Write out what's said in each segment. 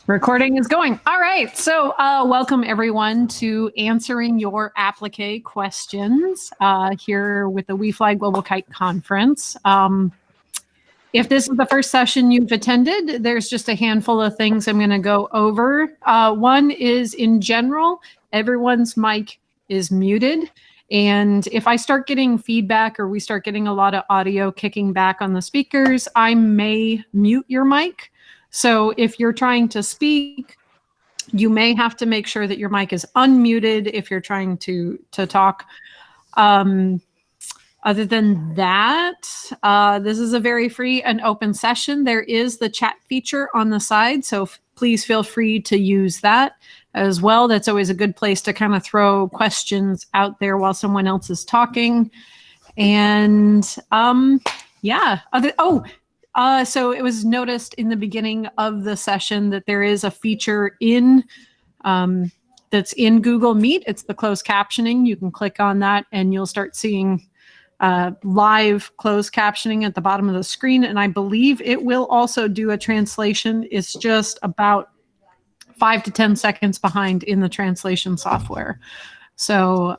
Recording is going. All right. So welcome everyone to answering your applique questions here with the We Fly Global Kite Conference. If this is the first session you've attended, there's just a handful of things I'm going to go over. One is, in general, everyone's mic is muted. And if I start getting feedback or we start getting a lot of audio kicking back on the speakers, I may mute your mic. So if you're trying to speak, you may have to make sure that your mic is unmuted if you're trying to talk. Other than that, this is a very free and open session. There is the chat feature on the side, so please feel free to use that as well. That's always a good place to kind of throw questions out there while someone else is talking. And yeah, so it was noticed in the beginning of the session that there is a feature in that's in Google Meet. It's the closed captioning. You can click on that and you'll start seeing live closed captioning at the bottom of the screen. And I believe it will also do a translation. It's just about 5 to 10 seconds behind in the translation software. So,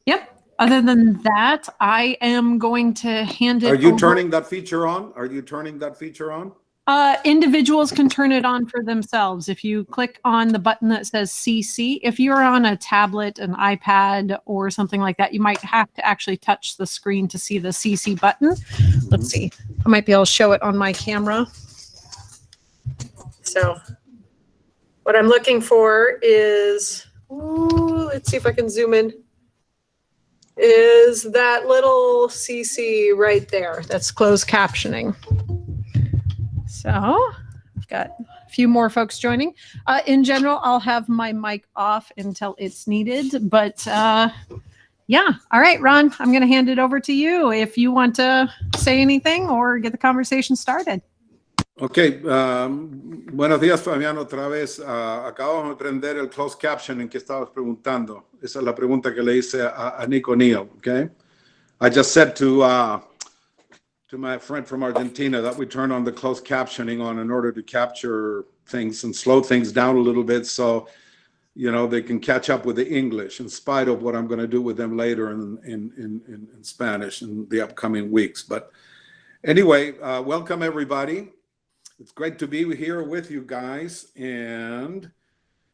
yep. Other than that, I am going to hand it over. Are you turning that feature on? Are you turning that feature on? Individuals can turn it on for themselves. If you click on the button that says CC, if you're on a tablet, an iPad, or something like that, you might have to actually touch the screen to see the CC button. Let's see. I might be able to show it on my camera. So what I'm looking for is, let's see if I can zoom in, is that little CC right there. That's closed captioning. So I've got a few more folks joining. In general, I'll have my mic off until it's needed. But yeah, all right, Ron, I'm going to hand it over to you if you want to say anything or get the conversation started. Ok, buenos días, Fabián, otra vez. Acabamos de prender el closed captioning que estabas preguntando. Esa es la pregunta que le hice a Nick O'Neill, okay? I just said to my friend from Argentina that we turn on the closed captioning on in order to capture things and slow things down a little bit so, you know, they can catch up with the English in spite of what I'm going to do with them later in Spanish in the upcoming weeks. But anyway, welcome everybody. It's great to be here with you guys, and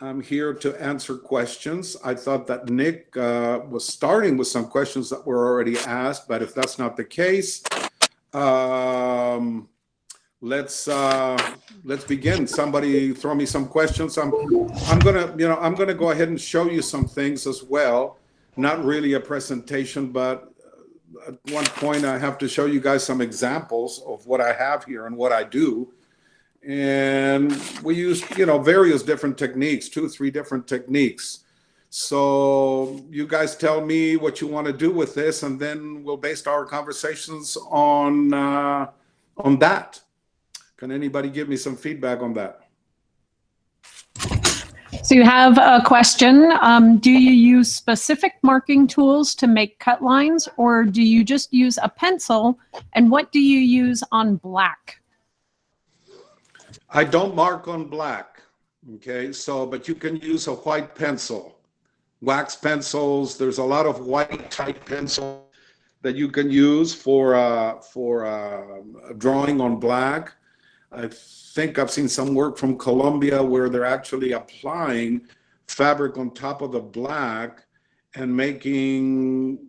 I'm here to answer questions. I thought that Nick was starting with some questions that were already asked, but if that's not the case, let's begin. Somebody throw me some questions. I'm gonna go ahead and show you some things as well. Not really a presentation, but at one point I have to show you guys some examples of what I have here and what I do. And we use, you know, various different techniques, 2 or 3 different techniques. So you guys tell me what you want to do with this, and then we'll base our conversations on that. Can anybody give me some feedback on that? So you have a question. Do you use specific marking tools to make cut lines, or do you just use a pencil? And what do you use on black? I don't mark on black, okay? So, but you can use a white pencil, wax pencils. There's a lot of white type pencil that you can use for drawing on black. I think I've seen some work from Colombia where they're actually applying fabric on top of the black and making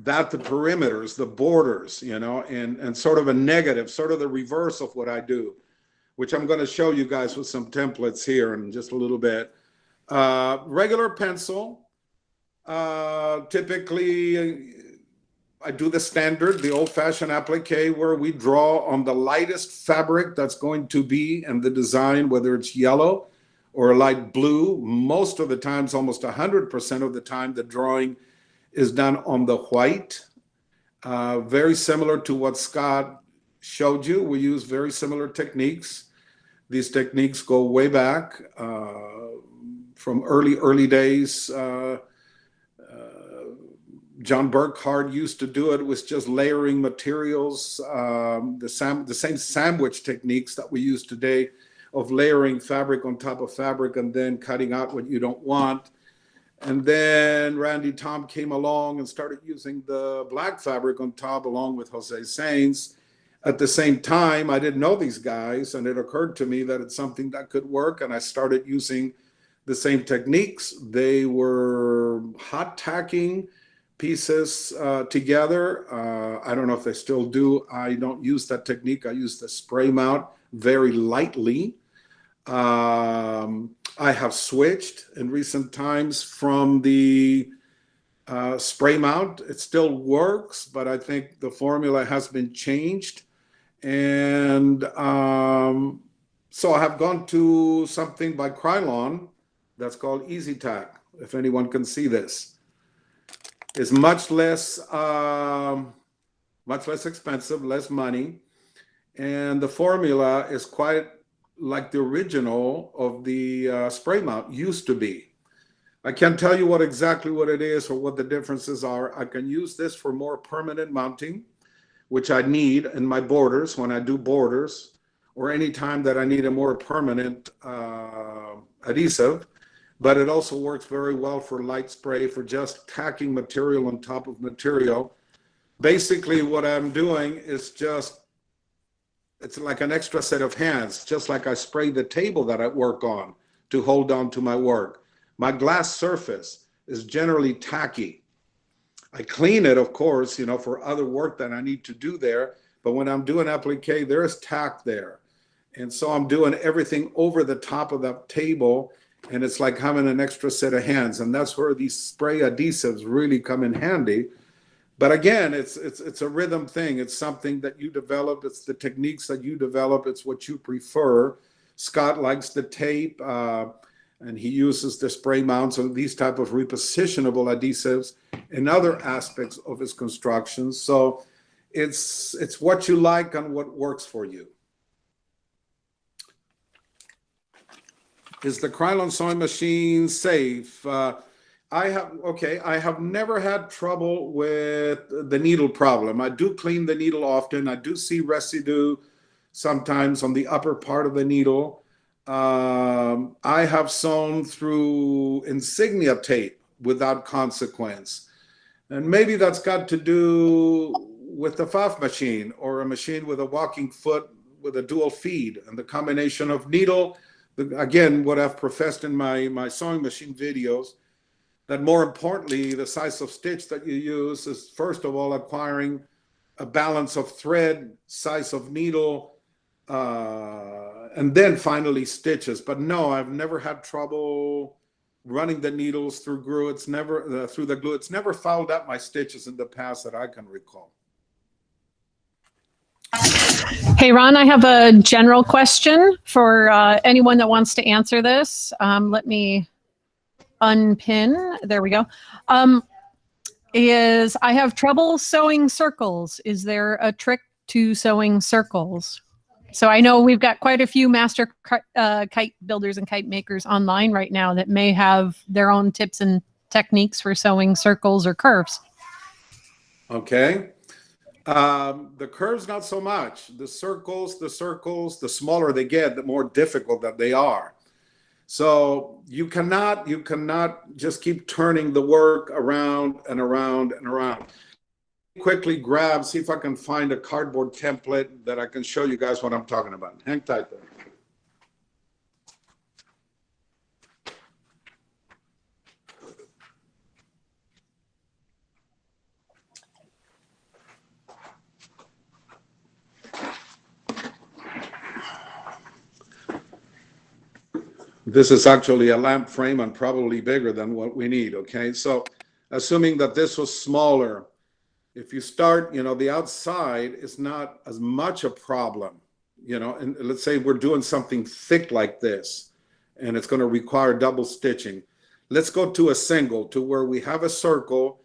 that the perimeters, the borders, you know, and sort of a negative, sort of the reverse of what I do, which I'm going to show you guys with some templates here in just a little bit. Regular pencil, typically I do the standard, the old-fashioned applique, where we draw on the lightest fabric that's going to be in the design, whether it's yellow or light blue. Most of the times, almost 100% of the time, the drawing is done on the white. Very similar to what Scott showed you. We use very similar techniques. These techniques go way back from early days. John Burkhardt used to do it with just layering materials. The same sandwich techniques that we use today of layering fabric on top of fabric and then cutting out what you don't want. And then Randy Tom came along and started using the black fabric on top along with Jose Sainz. At the same time, I didn't know these guys, and it occurred to me that it's something that could work, and I started using the same techniques. They were hot tacking pieces together. I don't know if they still do. I don't use that technique. I use the spray mount very lightly. I have switched in recent times from the spray mount. It still works, but I think the formula has been changed. And so I have gone to something by Krylon that's called Easy Tack, if anyone can see this. It's much less expensive, less money. And the formula is quite like the original of the spray mount used to be. I can't tell you exactly what it is or what the differences are. I can use this for more permanent mounting, which I need in my borders when I do borders, or any time that I need a more permanent adhesive. But it also works very well for light spray, for just tacking material on top of material. Basically, what I'm doing is it's like an extra set of hands, just like I spray the table that I work on to hold on to my work. My glass surface is generally tacky. I clean it, of course, for other work that I need to do there. But when I'm doing applique, there's tack there. And so I'm doing everything over the top of that table. And it's like having an extra set of hands. And that's where these spray adhesives really come in handy. But again, it's a rhythm thing. It's something that you develop. It's the techniques that you develop. It's what you prefer. Scott likes the tape, and he uses the spray mounts and these type of repositionable adhesives in other aspects of his construction. So it's what you like and what works for you. Is the Krylon sewing machine safe? I have never had trouble with the needle problem. I do clean the needle often. I do see residue sometimes on the upper part of the needle. I have sewn through insignia tape without consequence. And maybe that's got to do with the FAF machine, or a machine with a walking foot with a dual feed, and the combination of needle, again, what I've professed in my sewing machine videos, that more importantly, the size of stitch that you use is, first of all, acquiring a balance of thread, size of needle, and then finally stitches. But no, I've never had trouble running the needles through glue. It's never through the glue. It's never fouled up my stitches in the past that I can recall. Hey, Ron, I have a general question for anyone that wants to answer this. Let me unpin. There we go. I have trouble sewing circles. Is there a trick to sewing circles? So I know we've got quite a few master kite builders and kite makers online right now that may have their own tips and techniques for sewing circles or curves. Okay. The curves, not so much. The circles, the smaller they get, the more difficult that they are. So you cannot just keep turning the work around and around and around. Quickly grab, see if I can find a cardboard template that I can show you guys what I'm talking about. Hang tight there. This is actually a lamp frame and probably bigger than what we need, okay? So assuming that this was smaller, if you start, the outside is not as much a problem, and let's say we're doing something thick like this, and it's going to require double stitching. Let's go to a single, to where we have a circle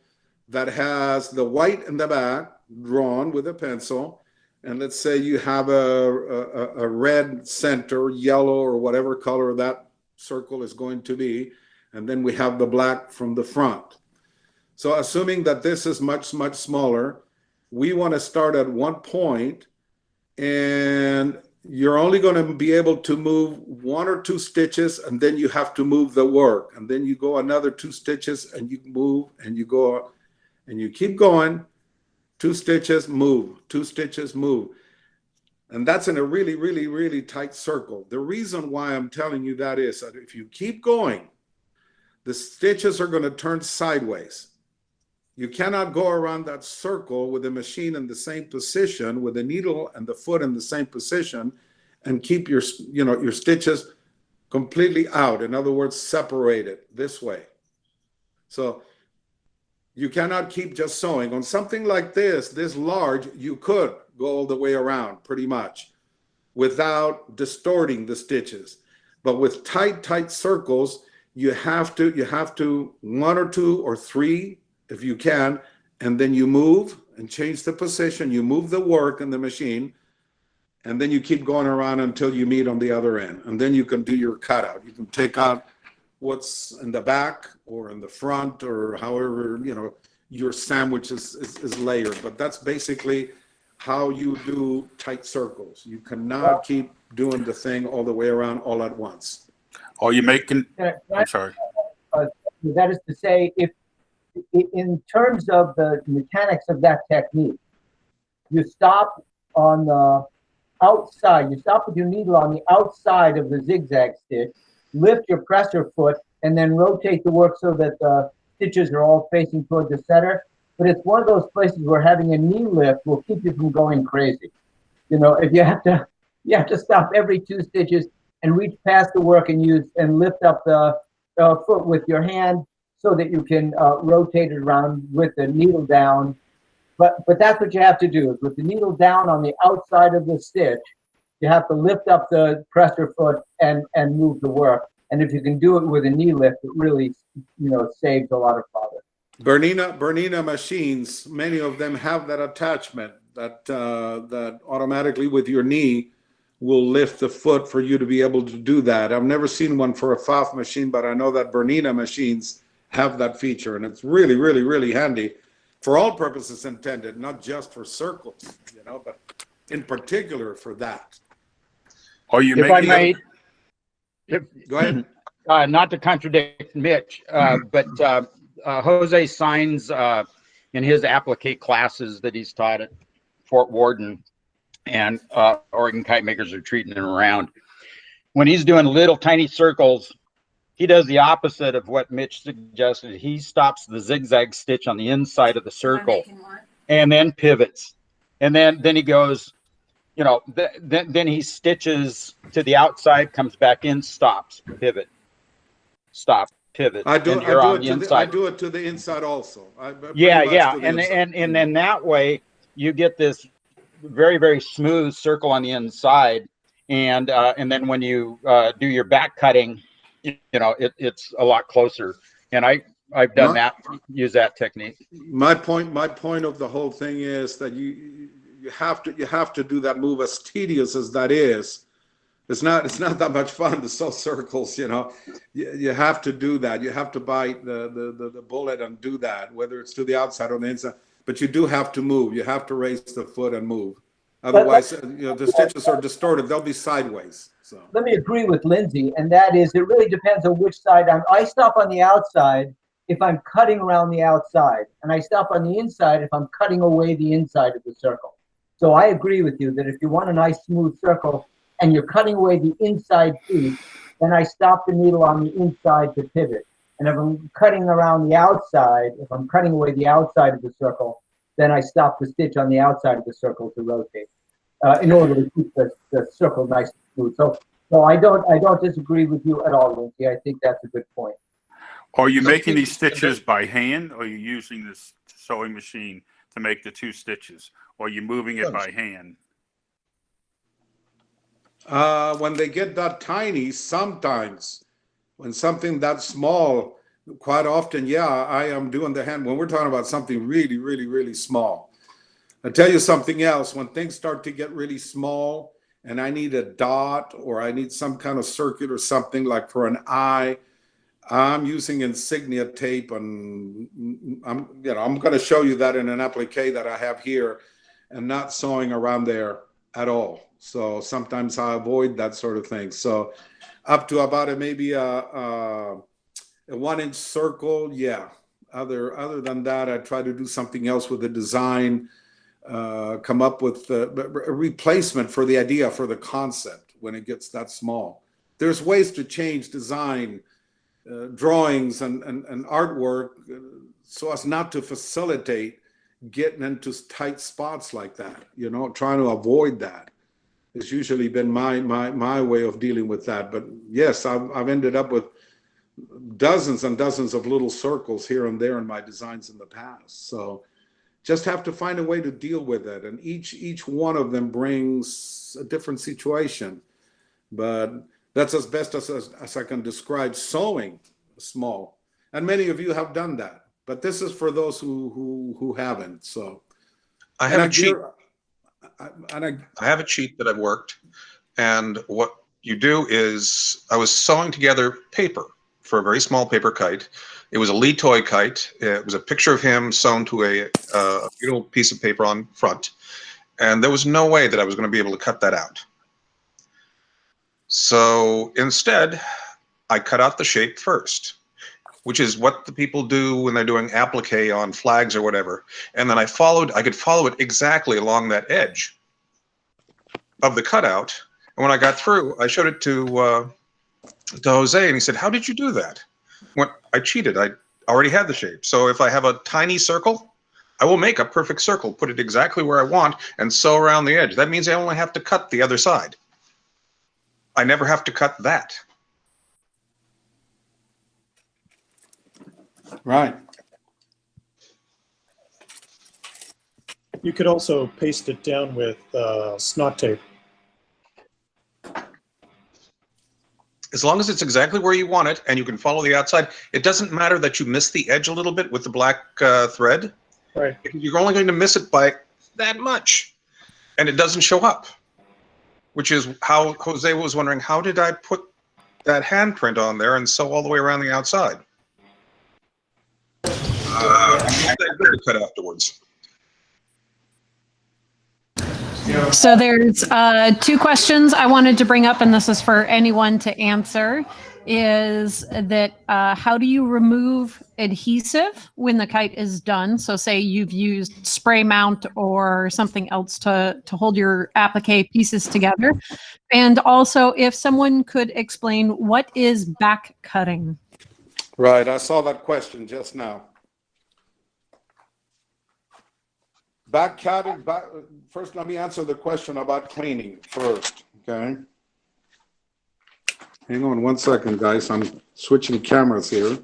that has the white in the back drawn with a pencil, and let's say you have a red center, yellow, or whatever color that circle is going to be, and then we have the black from the front. So assuming that this is much, much smaller, we want to start at one point, and you're only going to be able to move 1 or 2 stitches, and then you have to move the work, and then you go another 2 stitches and you move, and you go and you keep going, 2 stitches, move, 2 stitches, move. And that's in a really, really, really tight circle. The reason why I'm telling you that is that if you keep going, the stitches are going to turn sideways. You cannot go around that circle with the machine in the same position, with the needle and the foot in the same position, and keep your, your stitches completely out. In other words, separated this way. So you cannot keep just sewing. On something like this large, you could go all the way around pretty much without distorting the stitches. But with tight circles, you have to 1 or 2 or 3 if you can, and then you move and change the position, you move the work in the machine, and then you keep going around until you meet on the other end. And then you can do your cutout. You can take out what's in the back or in the front, or however, your sandwich is layered. But that's basically how you do tight circles. You cannot keep doing the thing all the way around all at once. Are you making, I'm sorry. That is to say, if in terms of the mechanics of that technique, you stop on the outside, you stop with your needle on the outside of the zigzag stitch, lift your presser foot, and then rotate the work so that the stitches are all facing toward the center. But it's one of those places where having a knee lift will keep you from going crazy. If you have to stop every 2 stitches and reach past the work and lift up the foot with your hand so that you can rotate it around with the needle down. But that's what you have to do, is with the needle down on the outside of the stitch, you have to lift up the presser foot and move the work. And if you can do it with a knee lift, it really, saves a lot of bother. Bernina machines, many of them have that attachment that automatically with your knee will lift the foot for you to be able to do that. I've never seen one for a FAF machine, but I know that Bernina machines have that feature, and it's really, really, really handy for all purposes intended, not just for circles, but in particular for that. Are you If making? I may, Go ahead. not to contradict Mitch, but Jose signs in his Applique classes that he's taught at Fort Warden and Oregon Kite Makers Retreat and around. When he's doing little tiny circles, he does the opposite of what Mitch suggested. He stops the zigzag stitch on the inside of the circle and then pivots. And then he goes, then he stitches to the outside, comes back in, stops, pivot, stop, pivot. I do it to the inside also. Yeah. And then that way you get this very, very smooth circle on the inside. And then when you do your back cutting, it's a lot closer. And I've done use that technique. My point of the whole thing is that you have to do that move, as tedious as that is. It's not that much fun to sew circles, You have to do that. You have to bite the bullet and do that, whether it's to the outside or the inside. But you do have to move. You have to raise the foot and move. Otherwise, the stitches are distorted. They'll be sideways. So let me agree with Lindsay, and that is, it really depends on which side I stop on the outside if I'm cutting around the outside, and I stop on the inside if I'm cutting away the inside of the circle. So I agree with you that if you want a nice smooth circle and you're cutting away the inside piece, then I stop the needle on the inside to pivot. And if I'm cutting around the outside, if I'm cutting away the outside of the circle, then I stop the stitch on the outside of the circle to rotate in order to keep the circle nice and smooth. So I don't disagree with you at all, Lindsay. I think that's a good point. Are you making these stitches by hand, or are you using this sewing machine to make the 2 stitches? Or are you moving it by hand? When they get that tiny, sometimes, when something that small, quite often, I am doing the hand. When we're talking about something really, really, really small. I'll tell you something else. When things start to get really small and I need a dot or I need some kind of circuit or something like for an eye, I'm using insignia tape, and I'm going to show you that in an applique that I have here, and not sewing around there at all. So sometimes I avoid that sort of thing. So up to about maybe a 1-inch circle, yeah. Other than that, I try to do something else with the design, come up with a replacement for the idea, for the concept when it gets that small. There's ways to change design, drawings and artwork so as not to facilitate getting into tight spots like that, you know, trying to avoid that. It's usually been my way of dealing with that. But yes, I've ended up with dozens and dozens of little circles here and there in my designs in the past. So just have to find a way to deal with it. And each one of them brings a different situation. But that's as best as I can describe sewing small. And many of you have done that. But this is for those who haven't. So I have a cheat. I have a cheat that I've worked. And what you do is, I was sewing together paper for a very small paper kite. It was a Lee toy kite. It was a picture of him sewn to a beautiful piece of paper on front. And there was no way that I was going to be able to cut that out. So instead, I cut out the shape first, which is what the people do when they're doing applique on flags or whatever. And then I could follow it exactly along that edge of the cutout. And when I got through, I showed it to Jose, and he said, "How did you do that?" I cheated. I already had the shape. So if I have a tiny circle, I will make a perfect circle, put it exactly where I want, and sew around the edge. That means I only have to cut the other side. I never have to cut that. Right. You could also paste it down with snot tape. As long as it's exactly where you want it and you can follow the outside, it doesn't matter that you miss the edge a little bit with the black thread. Right. You're only going to miss it by that much, and it doesn't show up, which is how Jose was wondering, how did I put that handprint on there and sew all the way around the outside? That cut afterwards. So there's 2 questions I wanted to bring up, and this is for anyone to answer, is that how do you remove adhesive when the kite is done? So say you've used spray mount or something else to hold your applique pieces together. And also if someone could explain what is back cutting. Right, I saw that question just now. Back cutting, first let me answer the question about cleaning first, okay? Hang on 1 second, guys. I'm switching cameras here.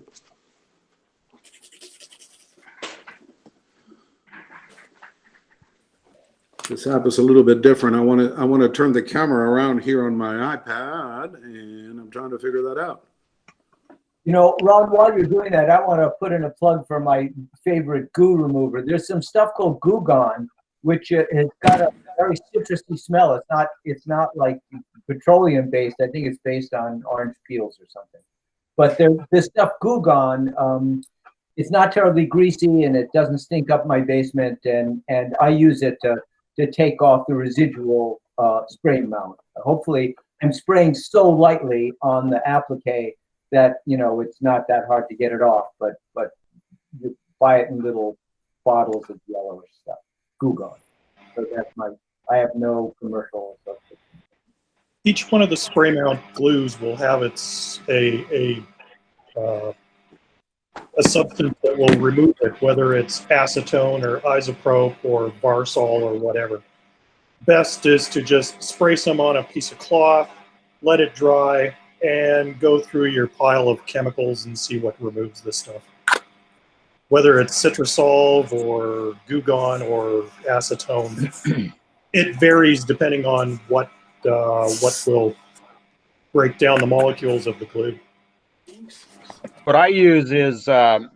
This app is a little bit different. I want to turn the camera around here on my iPad, and I'm trying to figure that out. You know, Ron, while you're doing that, I want to put in a plug for my favorite goo remover. There's some stuff called Goo Gone, which has got a very citrusy smell. It's not like petroleum based. I think it's based on orange peels or something. But this stuff Goo Gone, it's not terribly greasy and it doesn't stink up my basement. And I use it to take off the residual spray mount. Hopefully, I'm spraying so lightly on the applique that, you know, it's not that hard to get it off, but you buy it in little bottles of yellowish stuff. Goo Gone. So that's I have no commercial substitute. Each one of the spray mount glues will have a substance that will remove it, whether it's acetone or isopropyl or Varsol or whatever. Best is to just spray some on a piece of cloth, let it dry, and go through your pile of chemicals and see what removes this stuff. Whether it's Citrusolve or Goo Gone or acetone, it varies depending on what will break down the molecules of the glue. What I use is VN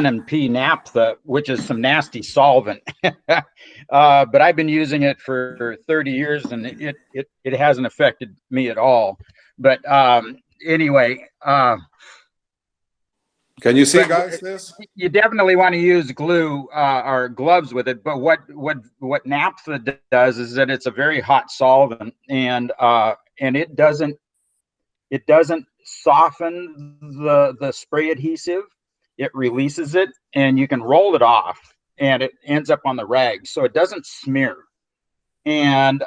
and P naphtha, which is some nasty solvent. But I've been using it for 30 years and it hasn't affected me at all. But anyway, Can you see, But guys, this? you definitely want to use glue or gloves with it. But what naphtha does is that it's a very hot solvent, and it doesn't soften the spray adhesive. It releases it, and you can roll it off, and it ends up on the rag, so it doesn't smear. And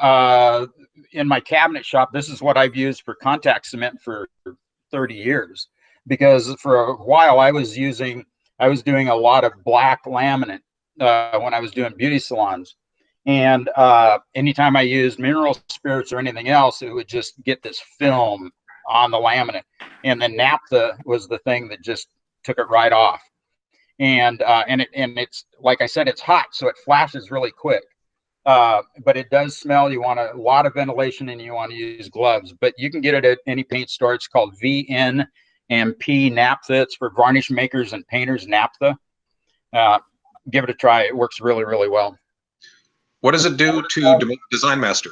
in my cabinet shop, this is what I've used for contact cement for 30 years, because for a while I was doing a lot of black laminate when I was doing beauty salons. And anytime I used mineral spirits or anything else, it would just get this film on the laminate. And then naphtha was the thing that just took it right off. And it's, like I said, it's hot, so it flashes really quick. But it does smell. You want a lot of ventilation, and you want to use gloves. But you can get it at any paint store. It's called VNMP naphtha. It's for varnish makers and painters naphtha. Give it a try. It works really, really well. What does it do to Design Master?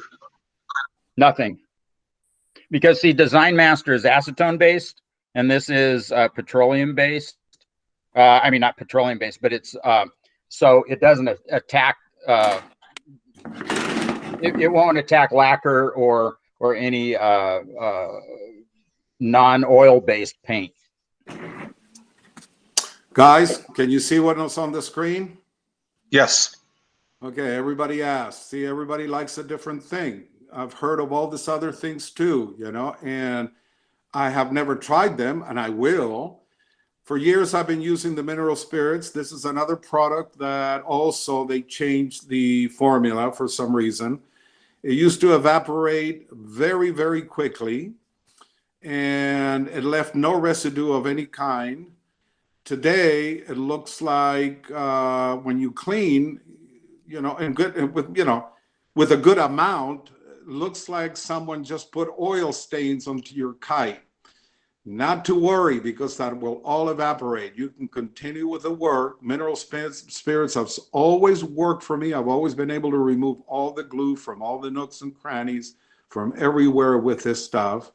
Nothing. Because see, Design Master is acetone based, and this is petroleum based. I mean, not petroleum based, but it's so it doesn't attack. It won't attack lacquer or any non-oil based paint. Guys, can you see what's on the screen? Yes. Okay, everybody asks. See, everybody likes a different thing. I've heard of all these other things too, you know, and I have never tried them, and I will. For years, I've been using the mineral spirits. This is another product that also they changed the formula for some reason. It used to evaporate very, very quickly, and it left no residue of any kind. Today, it looks like when you clean, you know, and good with, you know, with a good amount, it looks like someone just put oil stains onto your kite. Not to worry, because that will all evaporate. You can continue with the work. Mineral spirits have always worked for me. I've always been able to remove all the glue from all the nooks and crannies from everywhere with this stuff.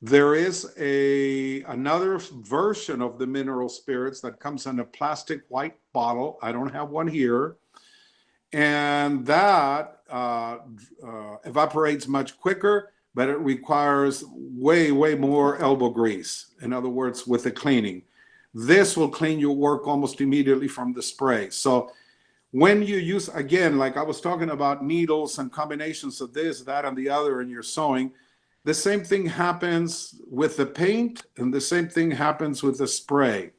There is another version of the mineral spirits that comes in a plastic white bottle. I don't have one here. And that evaporates much quicker, but it requires way, way more elbow grease. In other words, with the cleaning. This will clean your work almost immediately from the spray. So when you use, again, like I was talking about needles and combinations of this, that, and the other in your sewing, the same thing happens with the paint, and the same thing happens with the spray.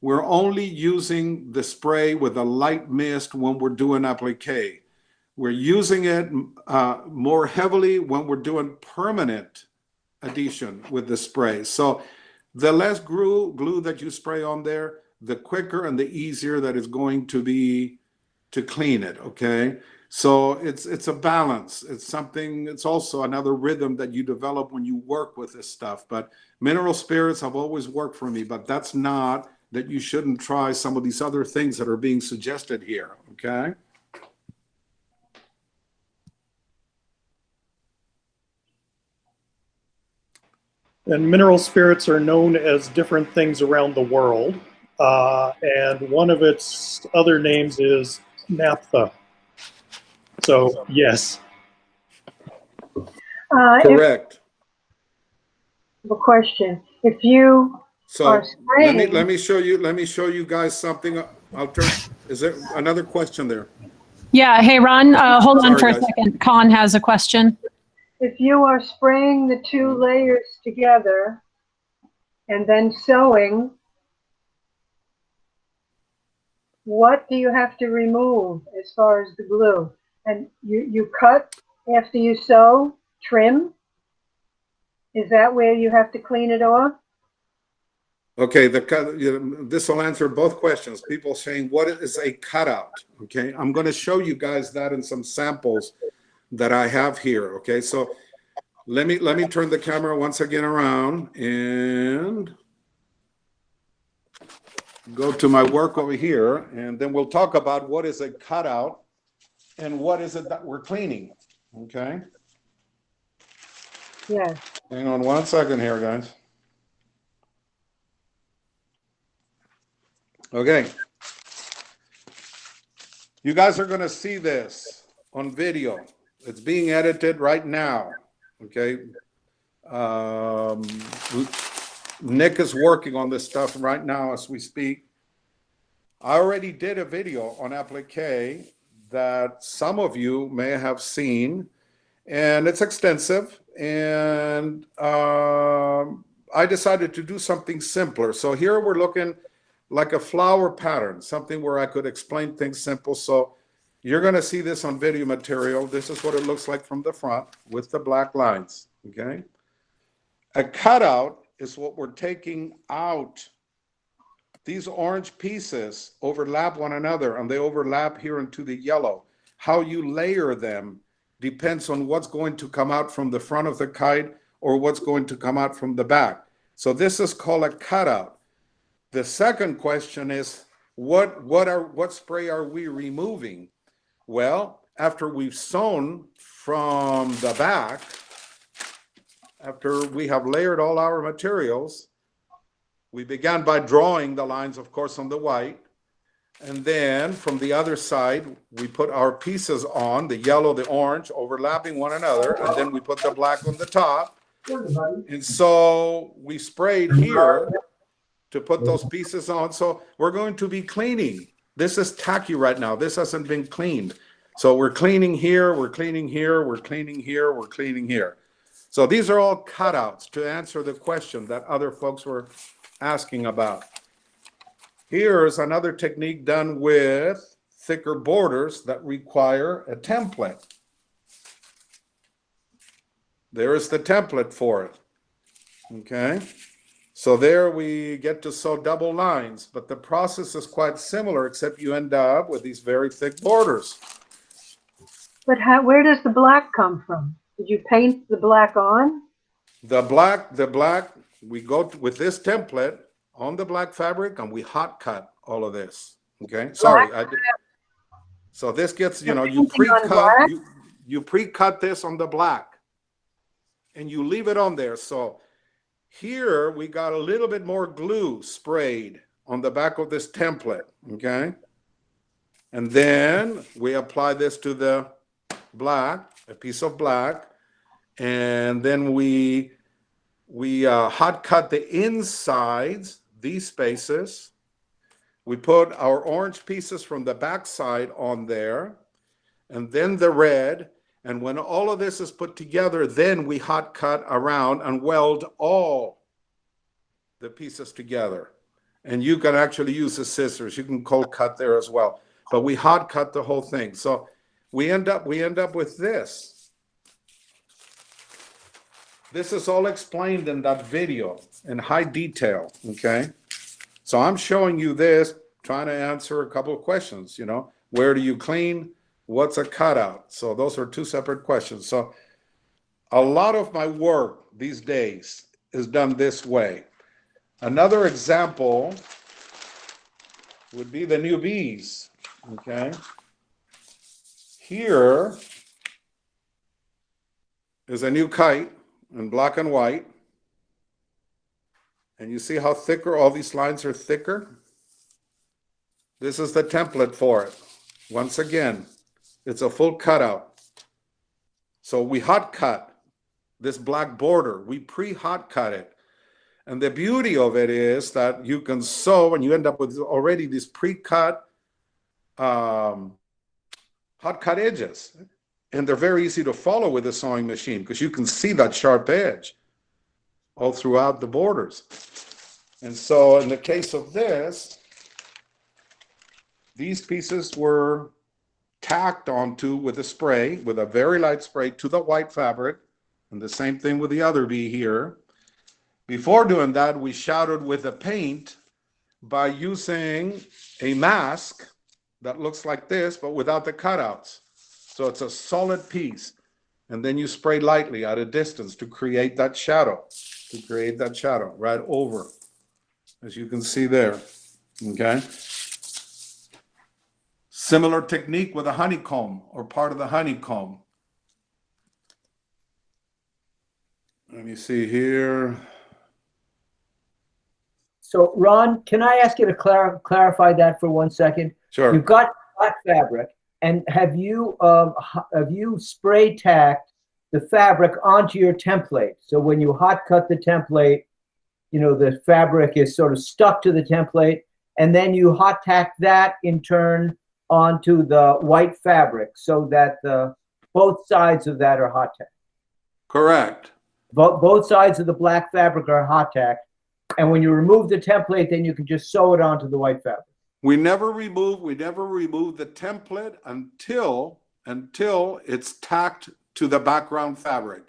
We're only using the spray with a light mist when we're doing applique. We're using it more heavily when we're doing permanent adhesion with the spray. So the less glue that you spray on there, the quicker and the easier that it's going to be to clean it, okay? So it's a balance. It's something, it's also another rhythm that you develop when you work with this stuff. But mineral spirits have always worked for me, but that's not that you shouldn't try some of these other things that are being suggested here, okay? And mineral spirits are known as different things around the world. And one of its other names is naphtha. So, yes. Correct. A question. If you So are spraying, let me show you guys something. I'll turn. Is there another question there? Yeah. Hey, Ron, hold on Sorry, for a guys. second. Con has a question. if you are spraying the two layers together and then sewing, what do you have to remove as far as the glue? And you cut after you sew, trim? Is that where you have to clean it off? Okay, this will answer both questions. People saying, what is a cutout? Okay, I'm going to show you guys that in some samples that I have here. Okay, so let me turn the camera once again around and go to my work over here, and then we'll talk about what is a cutout and what is it that we're cleaning. Okay, Yes. hang on one second here, guys. Okay. You guys are going to see this on video. It's being edited right now. Okay. Nick is working on this stuff right now as we speak. I already did a video on Applique that some of you may have seen, and it's extensive. And I decided to do something simpler. So here we're looking like a flower pattern, something where I could explain things simple. So you're going to see this on video material. This is what it looks like from the front with the black lines. Okay. A cutout is what we're taking out. These orange pieces overlap one another, and they overlap here into the yellow. How you layer them depends on what's going to come out from the front of the kite or what's going to come out from the back. So this is called a cutout. The second question is, what spray are we removing? Well, after we've sewn from the back, after we have layered all our materials, we began by drawing the lines, of course, on the white. And then from the other side, we put our pieces on, the yellow, the orange, overlapping one another. And then we put the black on the top. And so we sprayed here to put those pieces on. So we're going to be cleaning. This is tacky right now. This hasn't been cleaned. So we're cleaning here, we're cleaning here, we're cleaning here, we're cleaning here. So these are all cutouts to answer the question that other folks were asking about. Here's another technique done with thicker borders that require a template. There is the template for it. Okay. So there we get to sew double lines, but the process is quite similar, except you end up with these very thick borders. But where does the black come from? Did you paint the black on? The black, we go with this template on the black fabric and we hot cut all of this. Okay. Sorry. So this gets, you pre-cut, you pre-cut this on the black and you leave it on there. So here we got a little bit more glue sprayed on the back of this template. Okay. And then we apply this to the black, a piece of black. And then we hot cut the insides, these spaces. We put our orange pieces from the back side on there, and then the red. And when all of this is put together, then we hot cut around and weld all the pieces together. And you can actually use the scissors. You can cold cut there as well. But we hot cut the whole thing. So we end up with this. This is all explained in that video in high detail, okay? So I'm showing you this, trying to answer a couple of questions, where do you clean? What's a cutout? So those are two separate questions. So a lot of my work these days is done this way. Another example would be the newbies, okay? Here is a new kite in black and white. And you see how thicker all these lines are thicker? This is the template for it. Once again, it's a full cutout. So we hot cut this black border. We pre-hot cut it. And the beauty of it is that you can sew and you end up with already these pre-cut hot cut edges. And they're very easy to follow with a sewing machine because you can see that sharp edge all throughout the borders. And so in the case of this, these pieces were tacked onto with a spray, with a very light spray to the white fabric. And the same thing with the other V here. Before doing that, we shadowed with a paint by using a mask that looks like this, but without the cutouts. So it's a solid piece. And then you spray lightly at a distance to create that shadow, right over, as you can see there, okay? Similar technique with a honeycomb or part of the honeycomb. Let me see here. So Ron, can I ask you to clarify that for 1 second? Sure. You've got hot fabric, and have you spray tacked the fabric onto your template? So when you hot cut the template, you know, the fabric is sort of stuck to the template, and then you hot tack that in turn onto the white fabric so that both sides of that are hot tacked. Correct. Both sides of the black fabric are hot tacked, and when you remove the template, then you can just sew it onto the white fabric. We never remove the template until it's tacked to the background fabric.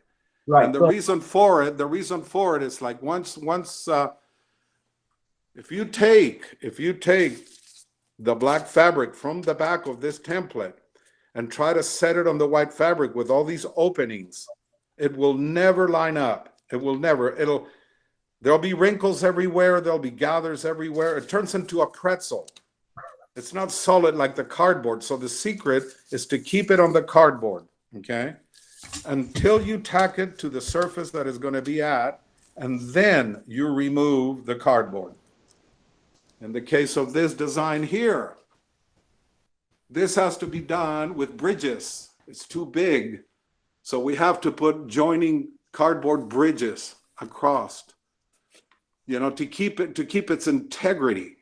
Right. And the reason for it is like once if you take the black fabric from the back of this template and try to set it on the white fabric with all these openings, it will never line up. There'll be wrinkles everywhere. There'll be gathers everywhere. It turns into a pretzel. It's not solid like the cardboard. So the secret is to keep it on the cardboard, okay? Until you tack it to the surface that is going to be at, and then you remove the cardboard. In the case of this design here, this has to be done with bridges. It's too big. So we have to put joining cardboard bridges across, you know, to keep its integrity.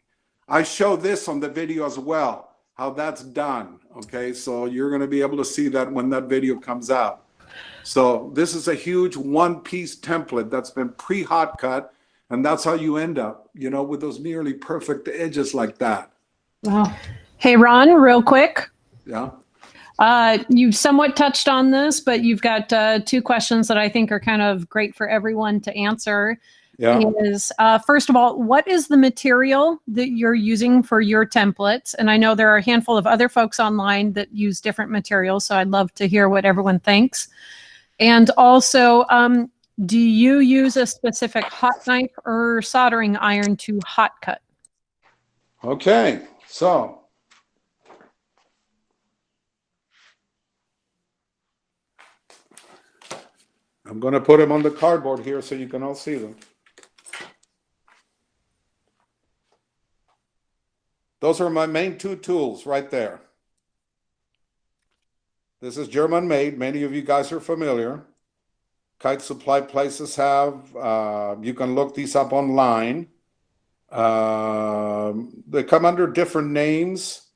I show this on the video as well, how that's done. Okay, so you're going to be able to see that when that video comes out. So this is a huge one-piece template that's been pre-hot cut, and that's how you end up, you know, with those nearly perfect edges like that. Wow. Hey, Ron, real quick. Yeah. You've somewhat touched on this, but you've got 2 questions that I think are kind of great for everyone to answer. Yeah. Is first of all, what is the material that you're using for your templates? And I know there are a handful of other folks online that use different materials, so I'd love to hear what everyone thinks. And also, do you use a specific hot knife or soldering iron to hot cut? Okay, so I'm going to put them on the cardboard here so you can all see them. Those are my main 2 tools right there. This is German made. Many of you guys are familiar. Kite supply places have. You can look these up online. They come under different names.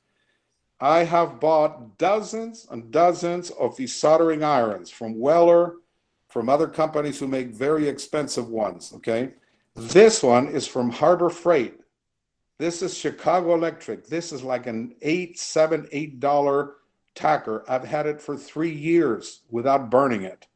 I have bought dozens and dozens of these soldering irons from Weller, from other companies who make very expensive ones, okay? This one is from Harbor Freight. This is Chicago Electric. This is like an $8 tacker. I've had it for 3 years without burning it.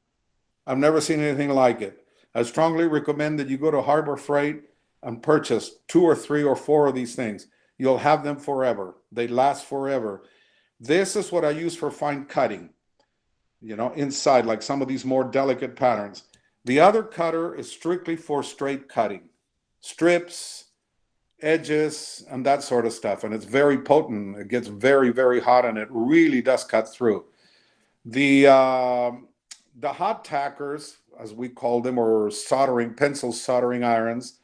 I've never seen anything like it. I strongly recommend that you go to Harbor Freight and purchase 2 or 3 or 4 of these things. You'll have them forever. They last forever. This is what I use for fine cutting, you know, inside, like some of these more delicate patterns. The other cutter is strictly for straight cutting, strips, edges, and that sort of stuff. And it's very potent. It gets very, very hot, and it really does cut through. The hot tackers, as we call them, or soldering, pencil soldering irons,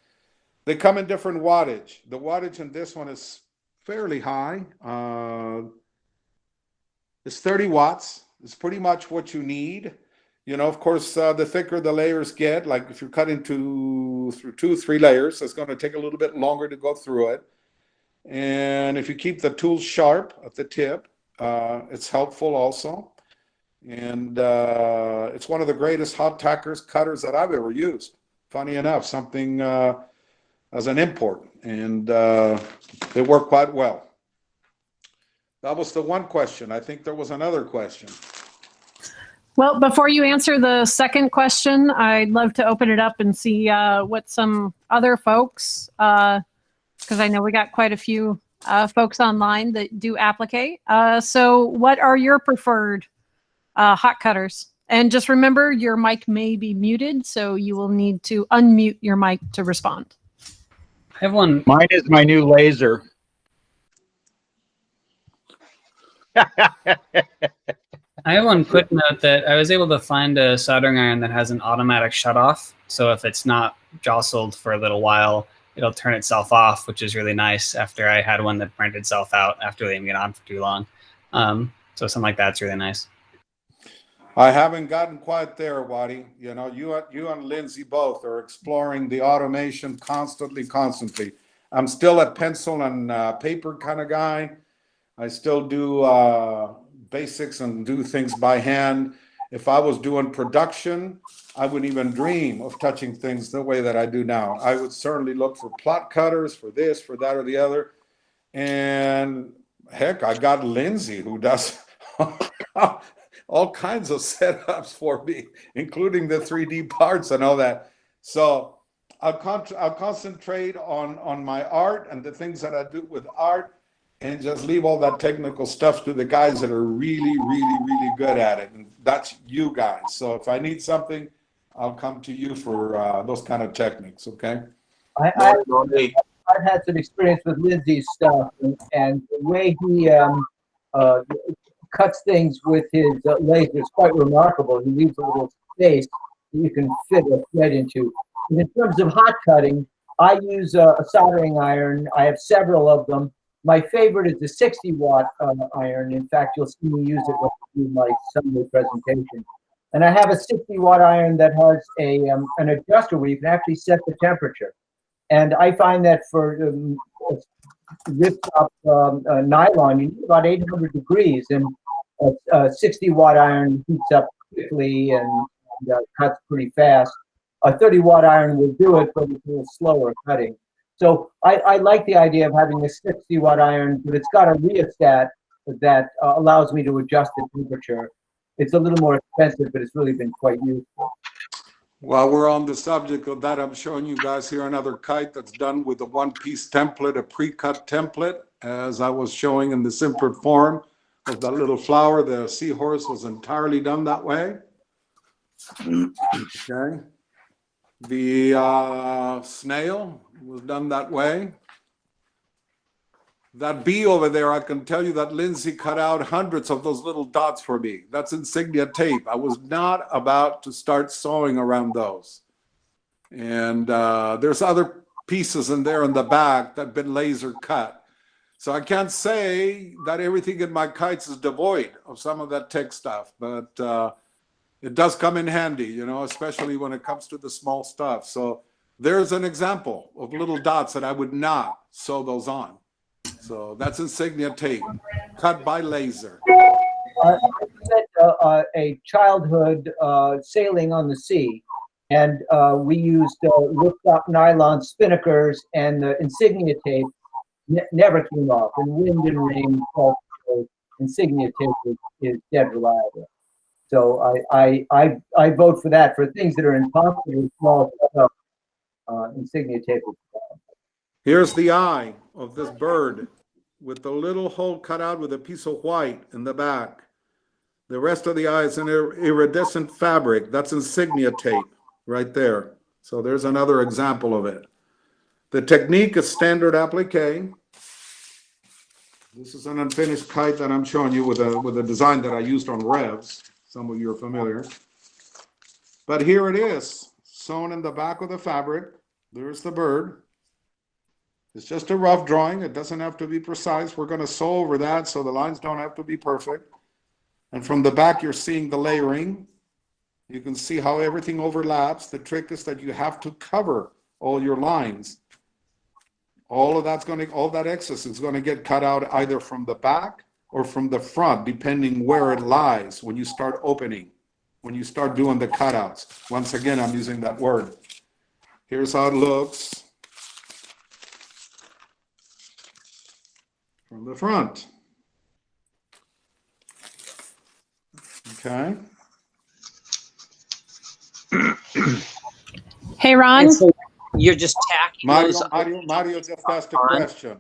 they come in different wattage. The wattage in this one is fairly high. It's 30 watts. It's pretty much what you need. You know, of course, the thicker the layers get, like if you're cutting through 2-3 layers, it's going to take a little bit longer to go through it. And if you keep the tool sharp at the tip, it's helpful also. And it's one of the greatest hot tackers, cutters that I've ever used. Funny enough, something as an import, and they work quite well. That was the one question. I think there was another question. Well, before you answer the second question, I'd love to open it up and see what some other folks, because I know we got quite a few folks online that do applique. So what are your preferred hot cutters? And just remember, your mic may be muted, so you will need to unmute your mic to respond. I have one. Mine is my new laser. I have one quick note that I was able to find a soldering iron that has an automatic shutoff. So if it's not jostled for a little while, it'll turn itself off, which is really nice after I had one that burned itself out after leaving it on for too long. So something like that's really nice. I haven't gotten quite there, Waddy. You know, you and Lindsay both are exploring the automation constantly. I'm still a pencil and paper kind of guy. I still do basics and do things by hand. If I was doing production, I wouldn't even dream of touching things the way that I do now. I would certainly look for plot cutters, for this, for that, or the other. And heck, I got Lindsay who does all kinds of setups for me, including the 3D parts and all that. So I'll concentrate on my art and the things that I do with art, and just leave all that technical stuff to the guys that are really good at it. And that's you guys. So if I need something, I'll come to you for those kind of techniques, okay? I've had some experience with Lindsay's stuff, and the way he cuts things with his laser is quite remarkable. He leaves a little space that you can fit a thread into. And in terms of hot cutting, I use a soldering iron. I have several of them. My favorite is the 60-watt iron. In fact, you'll see me use it when I do my Sunday presentation. And I have a 60-watt iron that has an adjuster where you can actually set the temperature. And I find that for rip-top nylon, you need about 800 degrees, and a 60-watt iron heats up quickly and cuts pretty fast. A 30-watt iron will do it, but it's a little slower cutting. So I like the idea of having a 60-watt iron, but it's got a rheostat that allows me to adjust the temperature. It's a little more expensive, but it's really been quite useful. While we're on the subject of that, I'm showing you guys here another kite that's done with a one-piece template, a pre-cut template, as I was showing in the simpler form of that little flower. The seahorse was entirely done that way. Okay. The snail was done that way. That bee over there, I can tell you that Lindsay cut out hundreds of those little dots for me. That's insignia tape. I was not about to start sewing around those. And there's other pieces in there in the back that have been laser cut. So I can't say that everything in my kites is devoid of some of that tech stuff, but it does come in handy, you know, especially when it comes to the small stuff. So there's an example of little dots that I would not sew those on. So that's insignia tape, cut by laser. I spent a childhood sailing on the sea, and we used rip-top nylon spinnakers, and the insignia tape never came off. And wind and rain, insignia tape is dead reliable. So I vote for that. For things that are impossibly small stuff, insignia tape is fine. Here's the eye of this bird with the little hole cut out with a piece of white in the back. The rest of the eye is an iridescent fabric. That's insignia tape right there. So there's another example of it. The technique is standard applique. This is an unfinished kite that I'm showing you with a design that I used on Revs. Some of you are familiar. But here it is, sewn in the back of the fabric. There's the bird. It's just a rough drawing. It doesn't have to be precise. We're going to sew over that so the lines don't have to be perfect. And from the back, you're seeing the layering. You can see how everything overlaps. The trick is that you have to cover all your lines. All that excess is going to get cut out either from the back or from the front, depending where it lies when you start opening, when you start doing the cutouts. Once again, I'm using that word. Here's how it looks from the front. Okay. Hey, Ron. And so you're just tacking those. Mario just asked a question.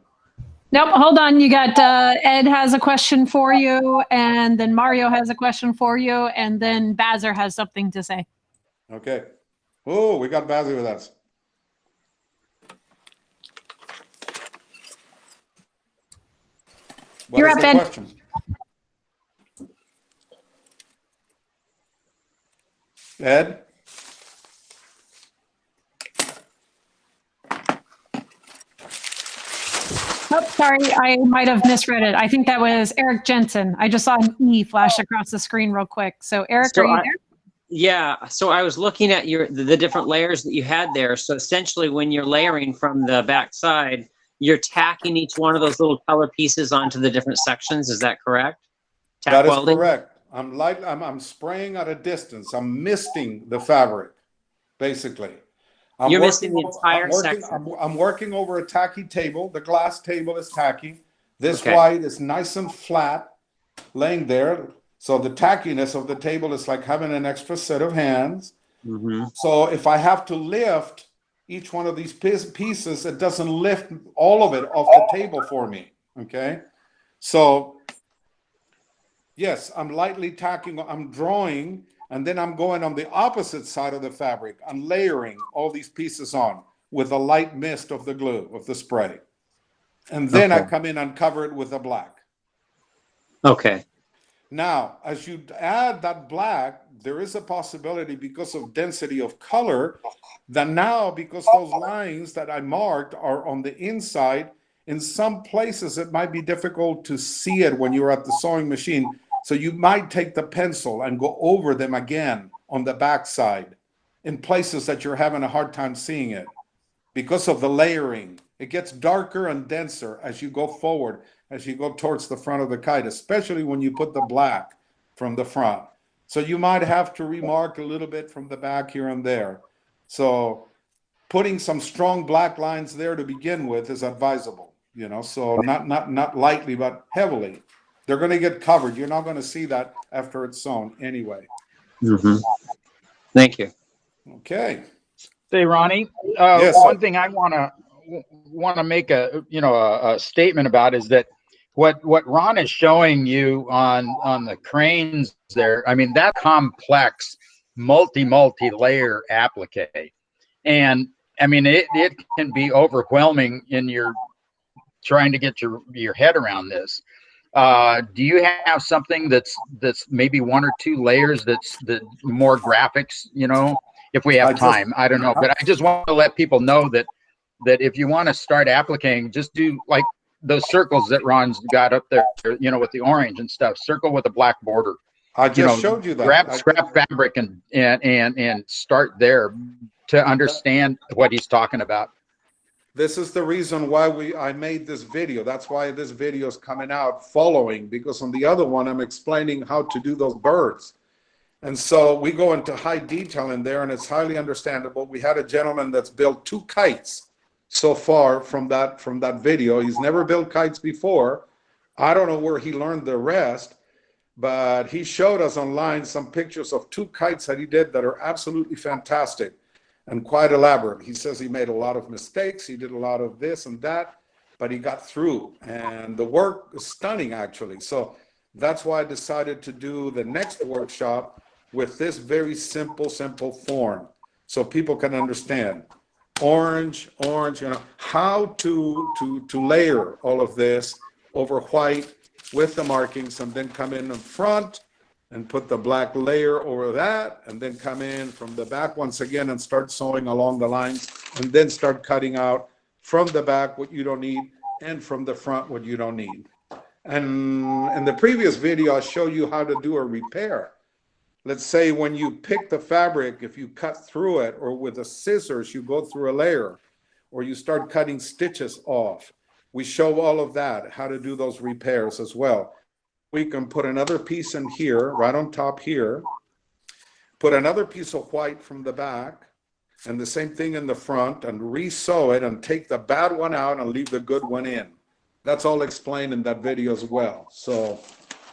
Nope, hold on. You got Ed has a question for you, and then Mario has a question for you, and then Bazzer has something to say. Okay. Oh, we got Bazzy with us. What You're is up, the Ed. question? Ed? Sorry, I might have misread it. I think that was Eric Jensen. I just saw me flash across the screen real quick. So Eric, So are you I- there? Yeah, so I was looking at the different layers that you had there. So essentially when you're layering from the back side, you're tacking each one of those little color pieces onto the different sections. Is that correct? Tack That is welding? correct. I'm spraying at a distance. I'm misting the fabric, basically. You're missing the entire section. I'm working over a tacky table. The glass table is tacky. This Okay. white is nice and flat, laying there. So the tackiness of the table is like having an extra set of hands. Mm-hmm. So if I have to lift each one of these pieces, it doesn't lift all of it off the table for me. Okay. So yes, I'm lightly tacking, I'm drawing, and then I'm going on the opposite side of the fabric. I'm layering all these pieces on with a light mist of the glue, of the spray. And then I Okay. come in and cover it with the black. Okay. Now, as you add that black, there is a possibility because of density of color that now, because those lines that I marked are on the inside, in some places it might be difficult to see it when you're at the sewing machine. So you might take the pencil and go over them again on the back side in places that you're having a hard time seeing it because of the layering. It gets darker and denser as you go forward, as you go towards the front of the kite, especially when you put the black from the front. So you might have to remark a little bit from the back here and there. So putting some strong black lines there to begin with is advisable, you know, so not lightly, but heavily. They're going to get covered. You're not going to see that after it's sewn anyway. Mm-hmm. Thank you. Okay. Say, Ronnie, Yes. one thing I want to make a statement about is that what Ron is showing you on the cranes there, I mean, that complex multi-layer applique, and I mean it can be overwhelming in your trying to get your head around this. Do you have something that's maybe one or two layers that's more graphics, you know, if we have time? I don't know, but I just want to let people know that if you want to start appliquing, just do like those circles that Ron's got up there, you know, with the orange and stuff. Circle with a black border. I just showed you that. Grab scrap fabric and start there to understand what he's talking about. This is the reason why I made this video. That's why this video is coming out following, because on the other one, I'm explaining how to do those birds. And so we go into high detail in there, and it's highly understandable. We had a gentleman that's built 2 kites so far from that video. He's never built kites before. I don't know where he learned the rest, but he showed us online some pictures of 2 kites that he did that are absolutely fantastic and quite elaborate. He says he made a lot of mistakes. He did a lot of this and that, but he got through, and the work is stunning, actually. So that's why I decided to do the next workshop with this very simple form, so people can understand orange, you know, how to layer all of this over white with the markings, and then come in front and put the black layer over that, and then come in from the back once again and start sewing along the lines, and then start cutting out from the back what you don't need and from the front what you don't need. And in the previous video, I showed you how to do a repair. Let's say when you pick the fabric, if you cut through it, or with the scissors, you go through a layer, or you start cutting stitches off. We show all of that, how to do those repairs as well. We can put another piece in here, right on top here, put another piece of white from the back, and the same thing in the front, and re-sew it, and take the bad one out and leave the good one in. That's all explained in that video as well. So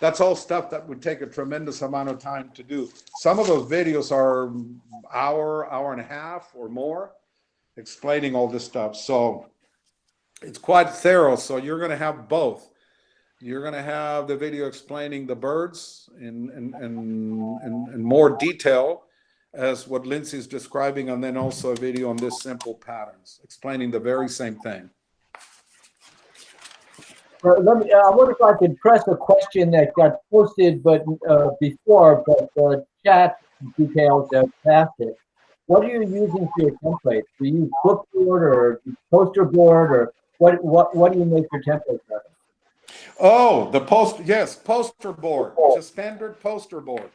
that's all stuff that would take a tremendous amount of time to do. Some of those videos are hour and a half or more, explaining all this stuff. So it's quite thorough. So you're going to have both. You're going to have the video explaining the birds in more detail as what Lindsay's describing, and then also a video on this simple patterns, explaining the very same thing. I wonder if I could press a question that got posted before, but chat details have passed it. What are you using for your templates? Do you use bookboard or poster board, or What do you make your templates of? Oh, poster board. It's a standard poster board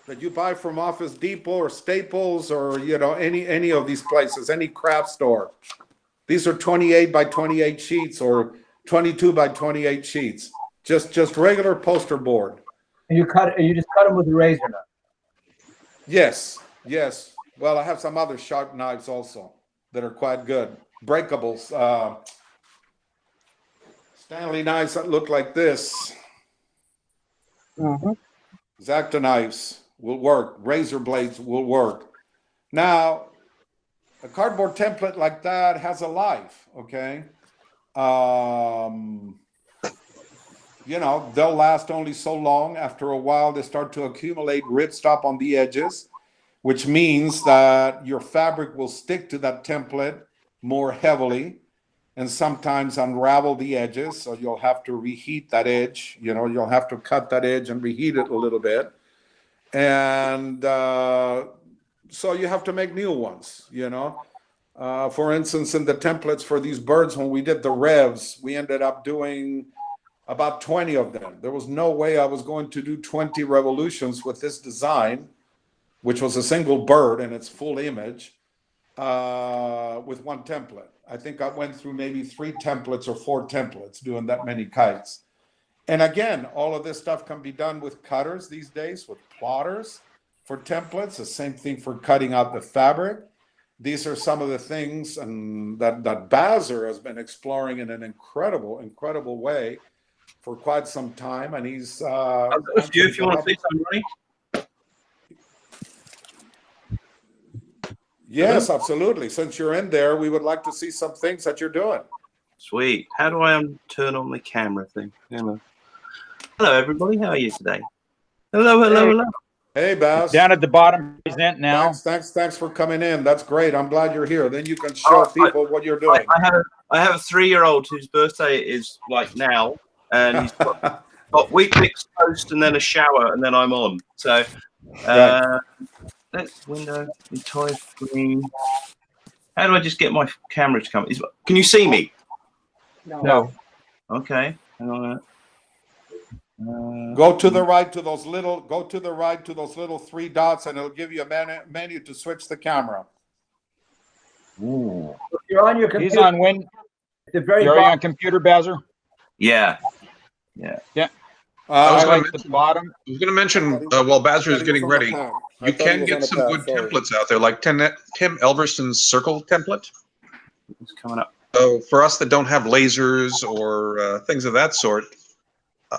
that you buy from Office Depot or Staples or, you know, any of these places, any craft store. These are 28 by 28 sheets or 22 by 28 sheets. Just regular poster board. And you just cut them with a razor knife. Yes. Well, I have some other sharp knives also that are quite good. Breakables. Stanley knives that look like this. X-Acto knives will work. Razor blades will work. Now, a cardboard template like that has a life, okay? You know, they'll last only so long. After a while, they start to accumulate ripstop on the edges, which means that your fabric will stick to that template more heavily and sometimes unravel the edges. So you'll have to reheat that edge. You know, you'll have to cut that edge and reheat it a little bit. And so you have to make new ones, you know. For instance, in the templates for these birds, when we did the revs, we ended up doing about 20 of them. There was no way I was going to do 20 revolutions with this design, which was a single bird in its full image, with one template. I think I went through maybe 3 templates or 4 templates doing that many kites. And again, all of this stuff can be done with cutters these days, with plotters for templates, the same thing for cutting out the fabric. These are some of the things that Bazer has been exploring in an incredible way for quite some time. And he's... if you want to say something, Ronnie? Yes, absolutely. Since you're in there, we would like to see some things that you're doing. Sweet. How do I turn on the camera thing? Hello, everybody. How are you today? Hello. Hey, Baz. Down at the bottom, present now. Thanks for coming in. That's great. I'm glad you're here. Then you can show people what you're doing. I have a 3-year-old whose birthday is like now, and he's got Weeklix toast and then a shower, and then I'm on. So, let's window toy screen. How do I just get my camera to come? Can you see me? No. Okay. Hang on. Go to the right to those little 3 dots, and it'll give you a menu to switch the camera. Ooh. If you're on your computer, He's on Win. You're on computer, Bazer? Yeah. I was I going like the bottom. to mention while Bazer is getting ready, you can get some good templates out there, like Tim Elverson's circle template. It's coming up. So for us that don't have lasers or things of that sort,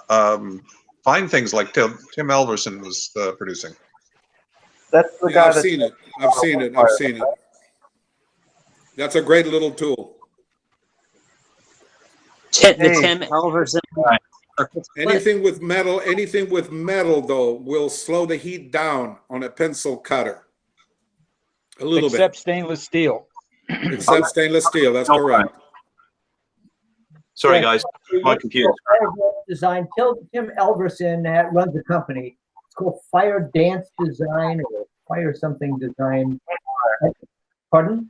find things like Tim Elverson was producing. That's the guy. I've seen it. That's a great little tool. The Tim Elverson. Anything with metal though will slow the heat down on a pencil cutter a little bit. Except stainless steel. Except stainless steel. That's correct. Sorry, guys. My computer. Design. Tim Elverson runs a company. It's called Fire Dance Design or Fire something Design. Pardon?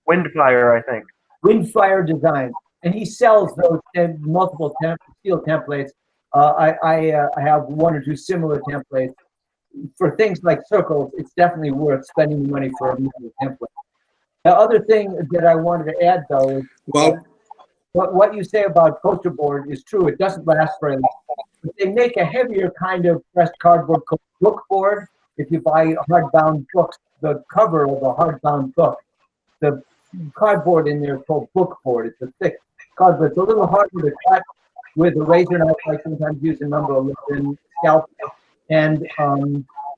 Windfire, I think. Windfire Design, and he sells those multiple steel templates. I have 1 or 2 similar templates for things like circles. It's definitely worth spending the money for a metal template. The other thing that I wanted to add, though, is what you say about poster board is true. It doesn't last very long. But they make a heavier kind of pressed cardboard called book board. If you buy hardbound books, the cover of a hardbound book, the cardboard in there is called book board. It's a thick cardboard. It's a little harder to cut with a razor knife. I sometimes use a number 11 scalpel, and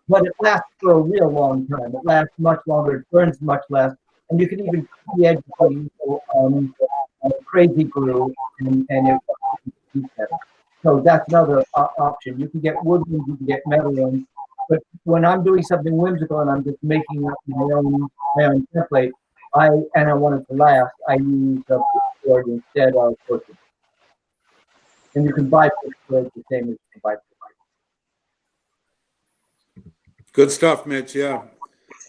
but it lasts for a real long time. It lasts much longer. It burns much less, and you can even cut the edge with crazy glue, and it keeps better. So that's another option. You can get wood ones, you can get metal ones, but when I'm doing something whimsical and I'm just making up my own template, I want it to last, I use a board instead of poster. And you can buy boards the same as you can buy. Good stuff, Mitch. Yeah.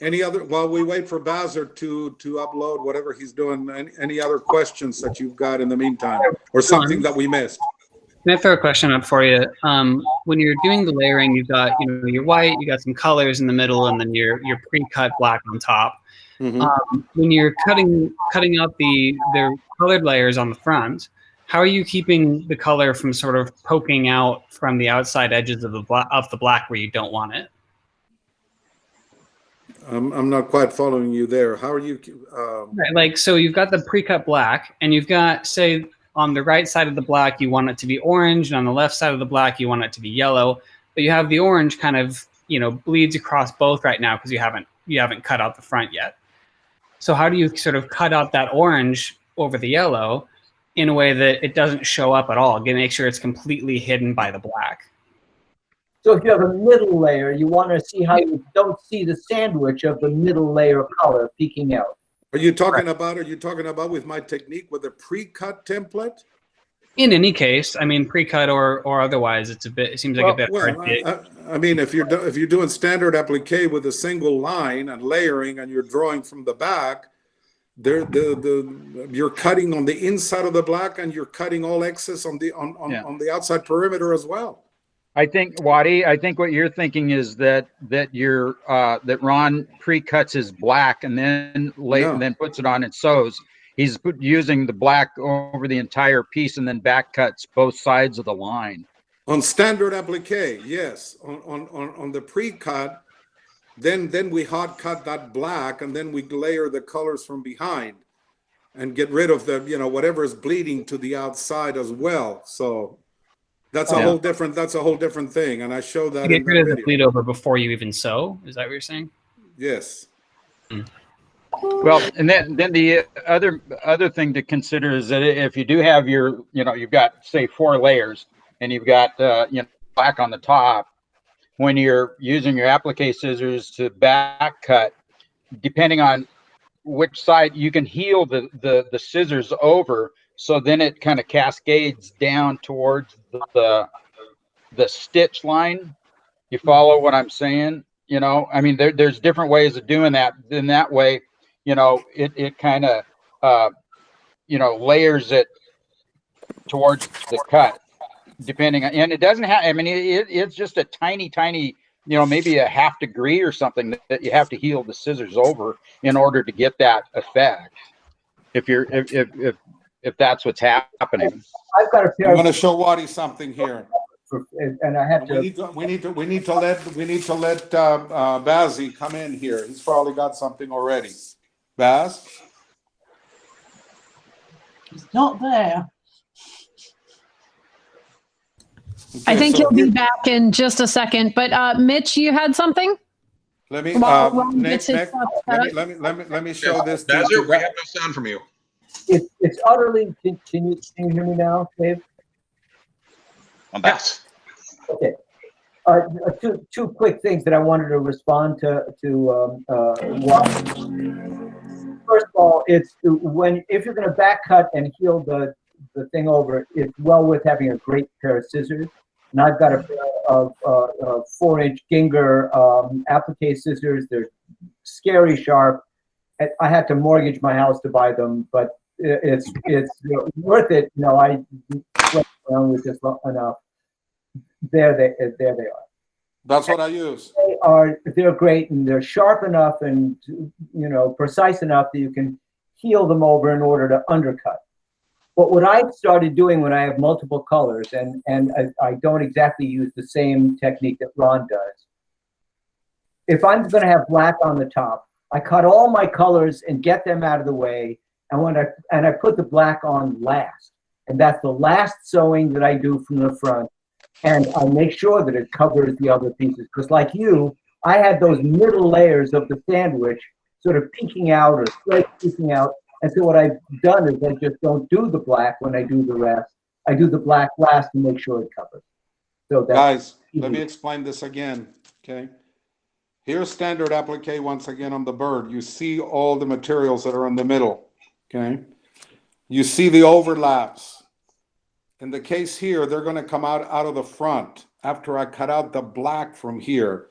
Any other, while we wait for Bazzer to upload whatever he's doing, any other questions that you've got in the meantime, or something that we missed? Can I throw a question up for you? When you're doing the layering, you've got your white, you got some colors in the middle, and then your pre-cut black on top. When you're cutting out the colored layers on the front, how are you keeping the color from sort of poking out from the outside edges of the black where you don't want it? I'm not quite following you there. How are you? Right, like, so you've got the pre-cut black, and you've got, say, on the right side of the black, you want it to be orange, and on the left side of the black, you want it to be yellow. But you have the orange kind of, bleeds across both right now because you haven't cut out the front yet. So how do you sort of cut out that orange over the yellow in a way that it doesn't show up at all? Make sure it's completely hidden by the black. So if you have a middle layer, you want to see how you don't see the sandwich of the middle layer color peeking out. Are you talking about with my technique with a pre-cut template? In any case, I mean, pre-cut or otherwise, it seems like a bit hard. I mean, if you're doing standard applique with a single line and layering, and you're drawing from the back, you're cutting on the inside of the black, and you're cutting all excess on the outside perimeter as well. I think, Waddy, what you're thinking is that Ron pre-cuts his black and then then puts it on and sews. He's using the black over the entire piece and then back cuts both sides of the line. On standard applique, yes. On the pre-cut, then we hot cut that black, and then we layer the colors from behind and get rid of the whatever is bleeding to the outside as well. So that's a whole different thing, and I show that. You get rid of the bleed over before you even sew. Is that what you're saying? Yes. Well, and then the other thing to consider is that if you do have you've got, say, 4 layers, and you've got black on the top, when you're using your applique scissors to back cut, depending on which side, you can heel the scissors over, so then it kind of cascades down towards the stitch line. You follow what I'm saying? I mean, there's different ways of doing that. Then that way, it kind of layers it towards the cut, depending on, and it doesn't have, I mean, it's just a tiny, maybe a ½ degree or something that you have to heel the scissors over in order to get that effect. If that's what's happening. I've got a pair. I'm going to show Waddy something here. And I have to. We need to let Bazzy come in here. He's probably got something already. Baz? He's not there. Okay, I think he'll be back in just a second. But Mitch, you had something? Let me Nick, let me show this. Bazzer, we have no sound from you. It's utterly. Can you hear me now, Dave? I'm back. Okay. Two quick things that I wanted to respond to. First of all, it's if you're going to back cut and heel the thing over, it's well worth having a great pair of scissors. And I've got a pair of 4-inch Ginger applique scissors. They're scary sharp. I had to mortgage my house to buy them, but it's worth it. I went around with this enough. There they are. That's what I use. They're great, and they're sharp enough and precise enough that you can heel them over in order to undercut. But what I started doing when I have multiple colors, and I don't exactly use the same technique that Ron does. If I'm going to have black on the top, I cut all my colors and get them out of the way, and I put the black on last, and that's the last sewing that I do from the front, and I make sure that it covers the other pieces. Because like you, I had those middle layers of the sandwich sort of peeking out or straight peeking out. And so what I've done is I just don't do the black when I do the rest. I do the black last to make sure it covers. So that's guys, let me explain this again, okay? Here's standard applique once again on the bird. You see all the materials that are in the middle, okay? You see the overlaps. In the case here, they're going to come out of the front after I cut out the black from here.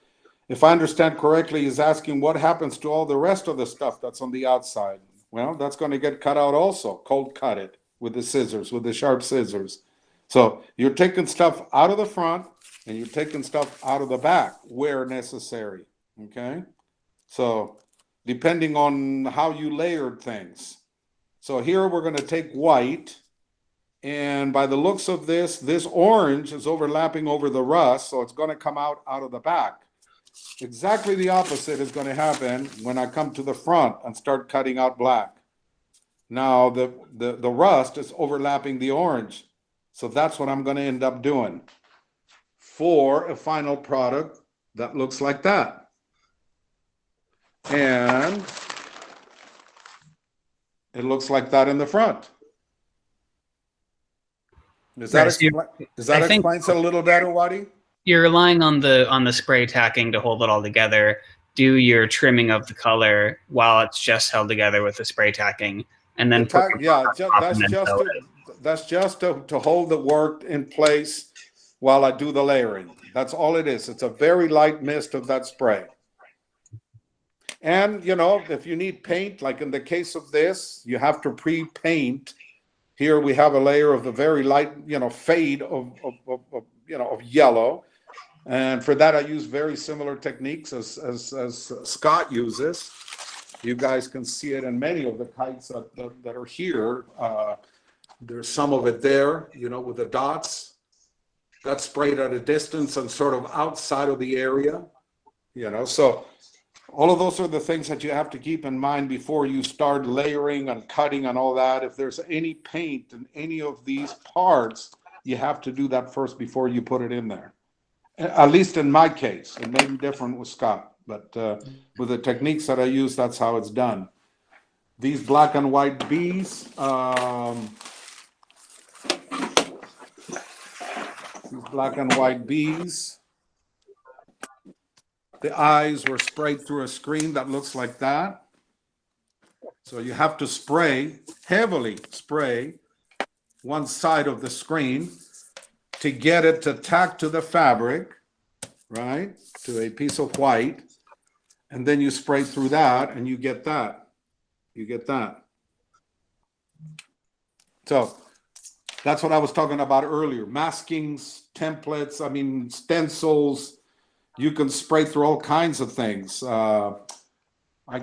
if I understand correctly, he's asking what happens to all the rest of the stuff that's on the outside. Well, that's going to get cut out also, cold cut it with the scissors, with the sharp scissors. So you're taking stuff out of the front and you're taking stuff out of the back where necessary, okay? So depending on how you layered things. So here we're going to take white, and by the looks of this, this orange is overlapping over the rust, so it's going to come out of the back. Exactly the opposite is going to happen when I come to the front and start cutting out black. Now the rust is overlapping the orange, so that's what I'm going to end up doing for a final product that looks like that. And it looks like that in the front. Does that explain it a little better, Waddy? You're relying on the spray tacking to hold it all together. Do your trimming of the color while it's just held together with the spray tacking, and then that's just to hold the work in place while I do the layering. That's all it is. It's a very light mist of that spray. And, you know, if you need paint, like in the case of this, you have to pre-paint. Here we have a layer of the very light, you know, fade of yellow. And for that, I use very similar techniques as Scott uses. You guys can see it in many of the kites that are here. There's some of it there, you know, with the dots. That's sprayed at a distance and sort of outside of the area, you know, so all of those are the things that you have to keep in mind before you start layering and cutting and all that. If there's any paint in any of these parts, you have to do that first before you put it in there. At least in my case. It may be different with Scott, but with the techniques that I use, that's how it's done. These black and white bees, the eyes were sprayed through a screen that looks like that. So you have to spray, heavily spray, one side of the screen to get it to tack to the fabric, right? To a piece of white. And then you spray through that and you get that. You get that. So that's what I was talking about earlier. Maskings, templates, I mean, stencils. You can spray through all kinds of things. I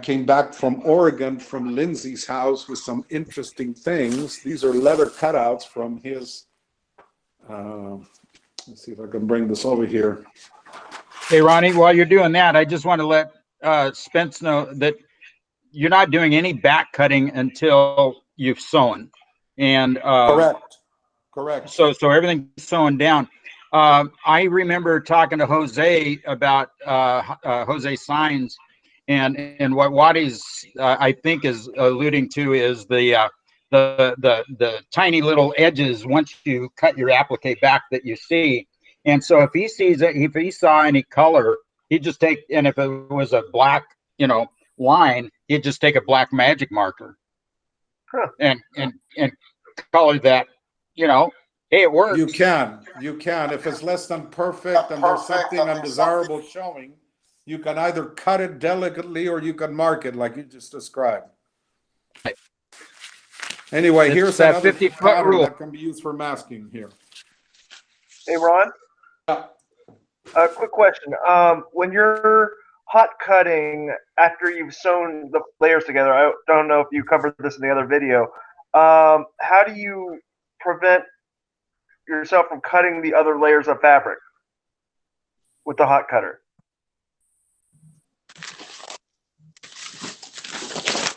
came back from Oregon, from Lindsay's house with some interesting things. These are leather cutouts from his, let's see if I can bring this over here. Hey, Ronnie, while you're doing that, I just want to let Spence know that you're not doing any back cutting until you've sewn. And Correct. So everything's sewn down. I remember talking to Jose about Jose Signs, and what Waddy's I think is alluding to is the tiny little edges once you cut your applique back that you see. And so if he sees it, if he saw any color, he'd just take, and if it was a black, you know, line, he'd just take a black magic marker and color that, you know. Hey, it works. You can. If it's less than perfect and there's something undesirable showing, you can either cut it delicately or you can mark it like you just described. Anyway, here's another 50-foot pattern rule that can be used for masking here. Hey, Ron. A quick question. When you're hot cutting after you've sewn the layers together, I don't know if you covered this in the other video. How do you prevent yourself from cutting the other layers of fabric with the hot cutter?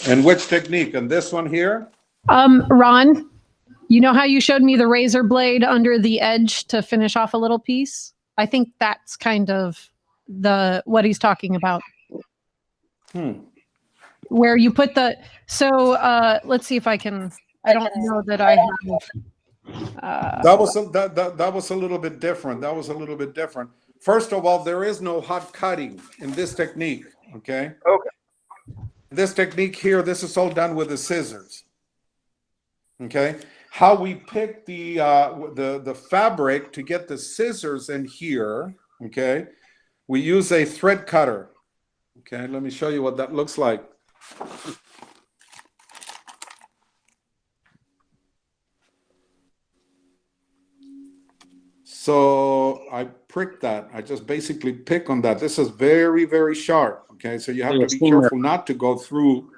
And which technique? And this one here? Ron, you know how you showed me the razor blade under the edge to finish off a little piece? I think that's kind of what he's talking about. Where you put the, so let's see if I can, I don't know that I have. That was a little bit different. First of all, there is no hot cutting in this technique, okay? Okay. This technique here, this is all done with the scissors, okay? How we pick the fabric to get the scissors in here, okay? we use a thread cutter. Okay, let me show you what that looks like. So I pricked that. I just basically pick on that. This is very, very sharp. Okay, so you have to be careful not to go through.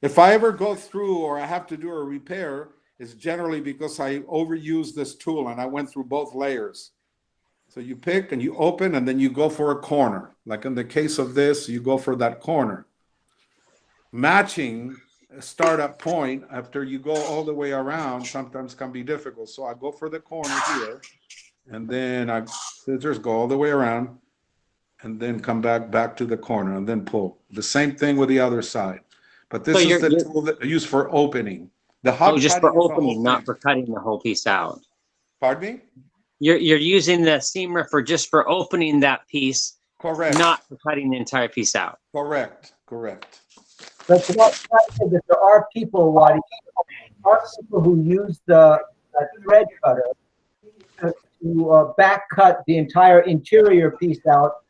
If I ever go through or I have to do a repair, it's generally because I overused this tool and I went through both layers. So you pick and you open and then you go for a corner. Like in the case of this, you go for that corner. Matching a startup point after you go all the way around sometimes can be difficult. So I go for the corner here and then scissors go all the way around and then come back to the corner and then pull. The same thing with the other side. But this is the tool that I use for opening. The hot just for opening, not for cutting the whole piece out. Pardon me? You're using the seam ripper just for opening that piece. Correct. Not for cutting the entire piece out. Correct. Correct. But that there are people, Waddy, who use the thread cutter to back cut the entire interior piece out,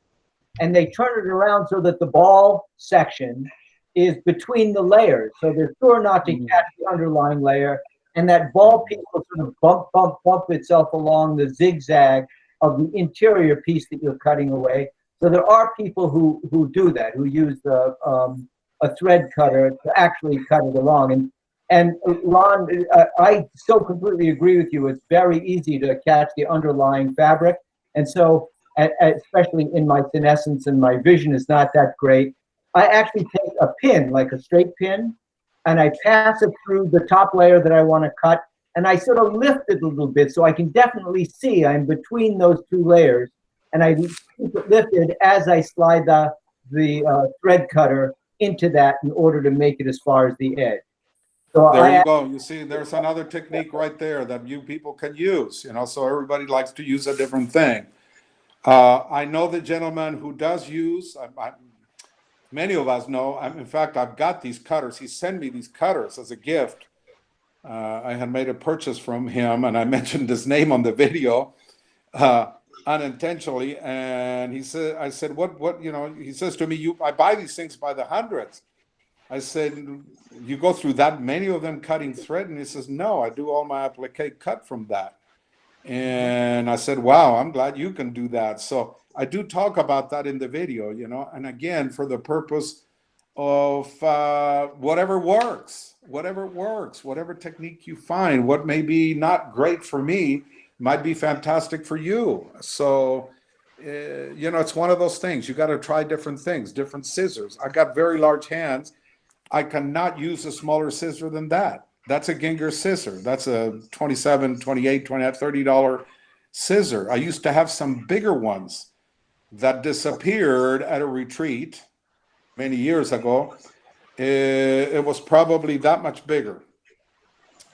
and they turn it around so that the ball section is between the layers, so they're sure not to catch the underlying layer, and that ball piece will sort of bump itself along the zigzag of the interior piece that you're cutting away. So there are people who do that, who use a thread cutter to actually cut it along. And Ron, I so completely agree with you. It's very easy to catch the underlying fabric, and so especially in my senescence and my vision is not that great, I actually take a pin, like a straight pin, and I pass it through the top layer that I want to cut, and I sort of lift it a little bit so I can definitely see I'm between those two layers, and I keep it lifted as I slide the thread cutter into that in order to make it as far as the edge. So there you go. You see, there's another technique right there that you people can use, you know, so everybody likes to use a different thing. I know the gentleman who does use, many of us know, in fact, I've got these cutters. He sent me these cutters as a gift. I had made a purchase from him, and I mentioned his name on the video unintentionally. And he said, I said, what, you know, he says to me, I buy these things by the hundreds. I said, you go through that many of them cutting thread? And he says, no, I do all my applique cut from that. And I said, wow, I'm glad you can do that. So I do talk about that in the video, you know, and again, for the purpose of whatever works, whatever technique you find, what may be not great for me might be fantastic for you. So, you know, it's one of those things. You got to try different things, different scissors. I got very large hands. I cannot use a smaller scissor than that. That's a Ginger scissor. That's a $27, $28, $29, $30 scissor. I used to have some bigger ones that disappeared at a retreat many years ago. It was probably that much bigger.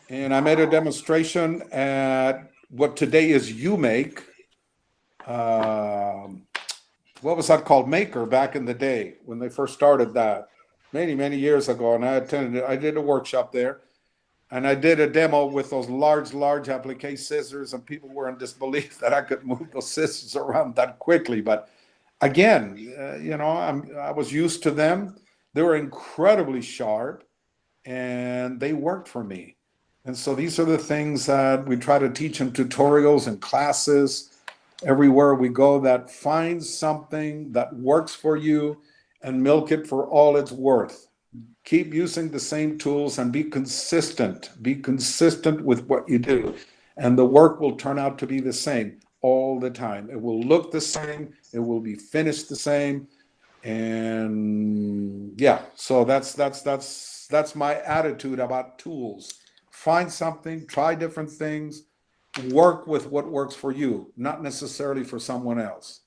And I made a demonstration at what today is UMake. What was that called? Maker back in the day when they first started that. Many years ago, and I did a workshop there, and I did a demo with those large applique scissors, and people were in disbelief that I could move those scissors around that quickly. But again, you know, I was used to them. They were incredibly sharp, and they worked for me. And so these are the things that we try to teach in tutorials and classes everywhere we go, that finds something that works for you and milk it for all it's worth. Keep using the same tools and be consistent. Be consistent with what you do. And the work will turn out to be the same all the time. It will look the same. It will be finished the same. And yeah, so that's my attitude about tools. Find something, try different things, work with what works for you, not necessarily for someone else.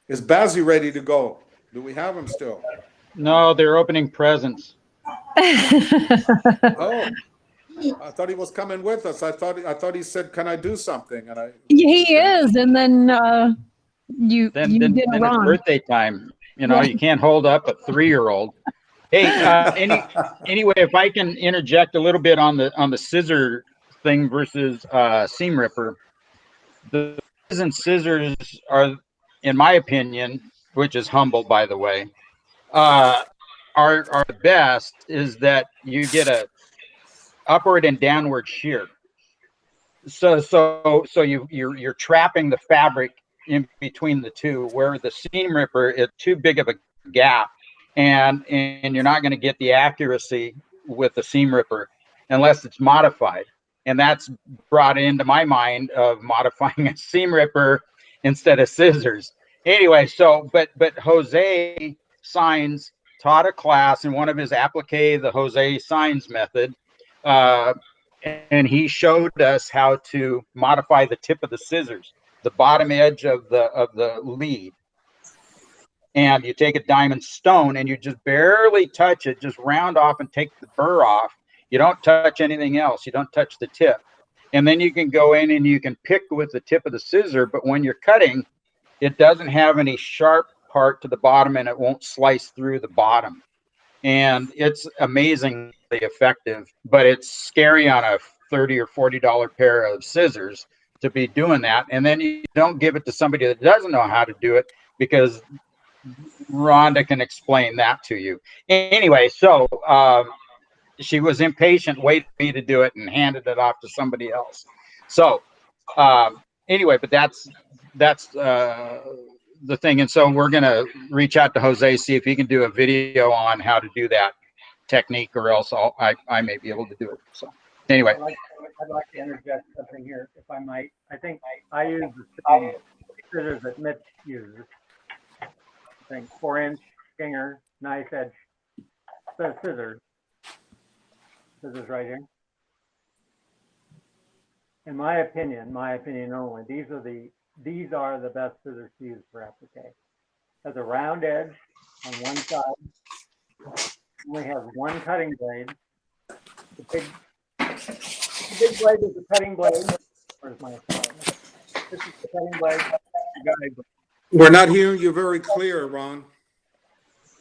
Is Bazzi ready to go? Do we have him still? No, they're opening presents. Oh, I thought he was coming with us. I thought he said, "Can I do something?" And he is, and then you then did it's wrong. birthday time. You know, you can't hold up a 3-year-old. Hey, anyway, if I can interject a little bit on the scissor thing versus seam ripper, the scissors are, in my opinion, which is humble, by the way, are the best is that you get a upward and downward shear. So you're trapping the fabric in between the two, where the seam ripper is too big of a gap, and you're not going to get the accuracy with the seam ripper unless it's modified. And that's brought into my mind of modifying a seam ripper instead of scissors. Anyway, so but Jose Signs taught a class in one of his applique, the Jose Signs method, and he showed us how to modify the tip of the scissors, the bottom edge of the lead. And you take a diamond stone and you just barely touch it, just round off and take the burr off. You don't touch anything else. You don't touch the tip. And then you can go in and you can pick with the tip of the scissor, but when you're cutting, it doesn't have any sharp part to the bottom and it won't slice through the bottom. And it's amazingly effective, but it's scary on a $30 or $40 pair of scissors to be doing that. And then you don't give it to somebody that doesn't know how to do it, because Rhonda can explain that to you. Anyway, so she was impatient, waited for me to do it, and handed it off to somebody else. So anyway, but that's the thing. And so we're going to reach out to Jose, see if he can do a video on how to do that technique, or else I may be able to do it. So anyway. I'd like to interject something here, if I might. I think I use the same scissors that Mitch uses. I think 4-inch Ginger knife edge scissors. Scissors right here. In my opinion only, these are the best scissors to use for applique. Has a round edge on one side. Only has one cutting blade. The big blade is the cutting blade. Where's my slide? This is the cutting blade. We're not hearing you very clear, Ron.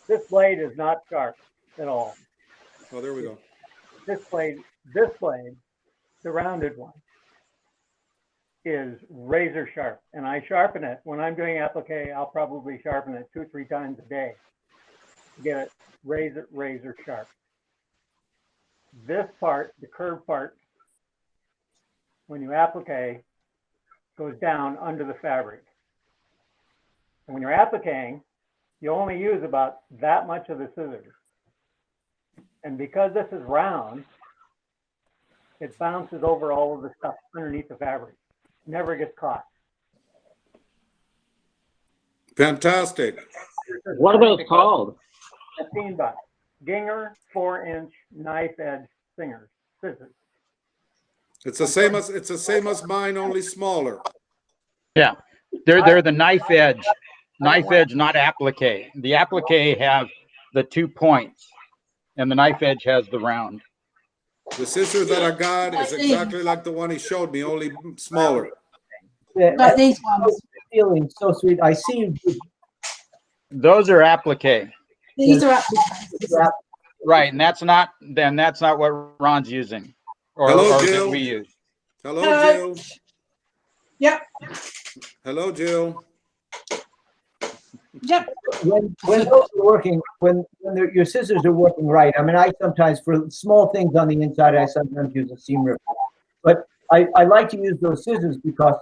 This blade is not sharp at all. Oh, there we go. This blade, the rounded one, is razor sharp, and I sharpen it when I'm doing applique. I'll probably sharpen it 2 or 3 times a day to get it razor sharp. This part, the curved part, when you applique, goes down under the fabric. And when you're appliquing, you only use about that much of the scissors. And because this is round, it bounces over all of the stuff underneath the fabric. Never gets caught. Fantastic. What are those called? $15. Ginger 4-inch knife edge scissors. It's the same as mine, only smaller. Yeah, they're the knife edge, not applique. The applique have the 2 points, and the knife edge has the round. The scissors that I got is exactly like the one he showed me, only smaller. But these ones feeling so sweet. I see. Those are applique. These are appliques. Right, and that's not what Ron's using, or that we use. Hello, Jill. Yep. Hello, Jill. Yep. When those are working, when your scissors are working right, I mean, I sometimes, for small things on the inside, I sometimes use a seam ripper. But I like to use those scissors because,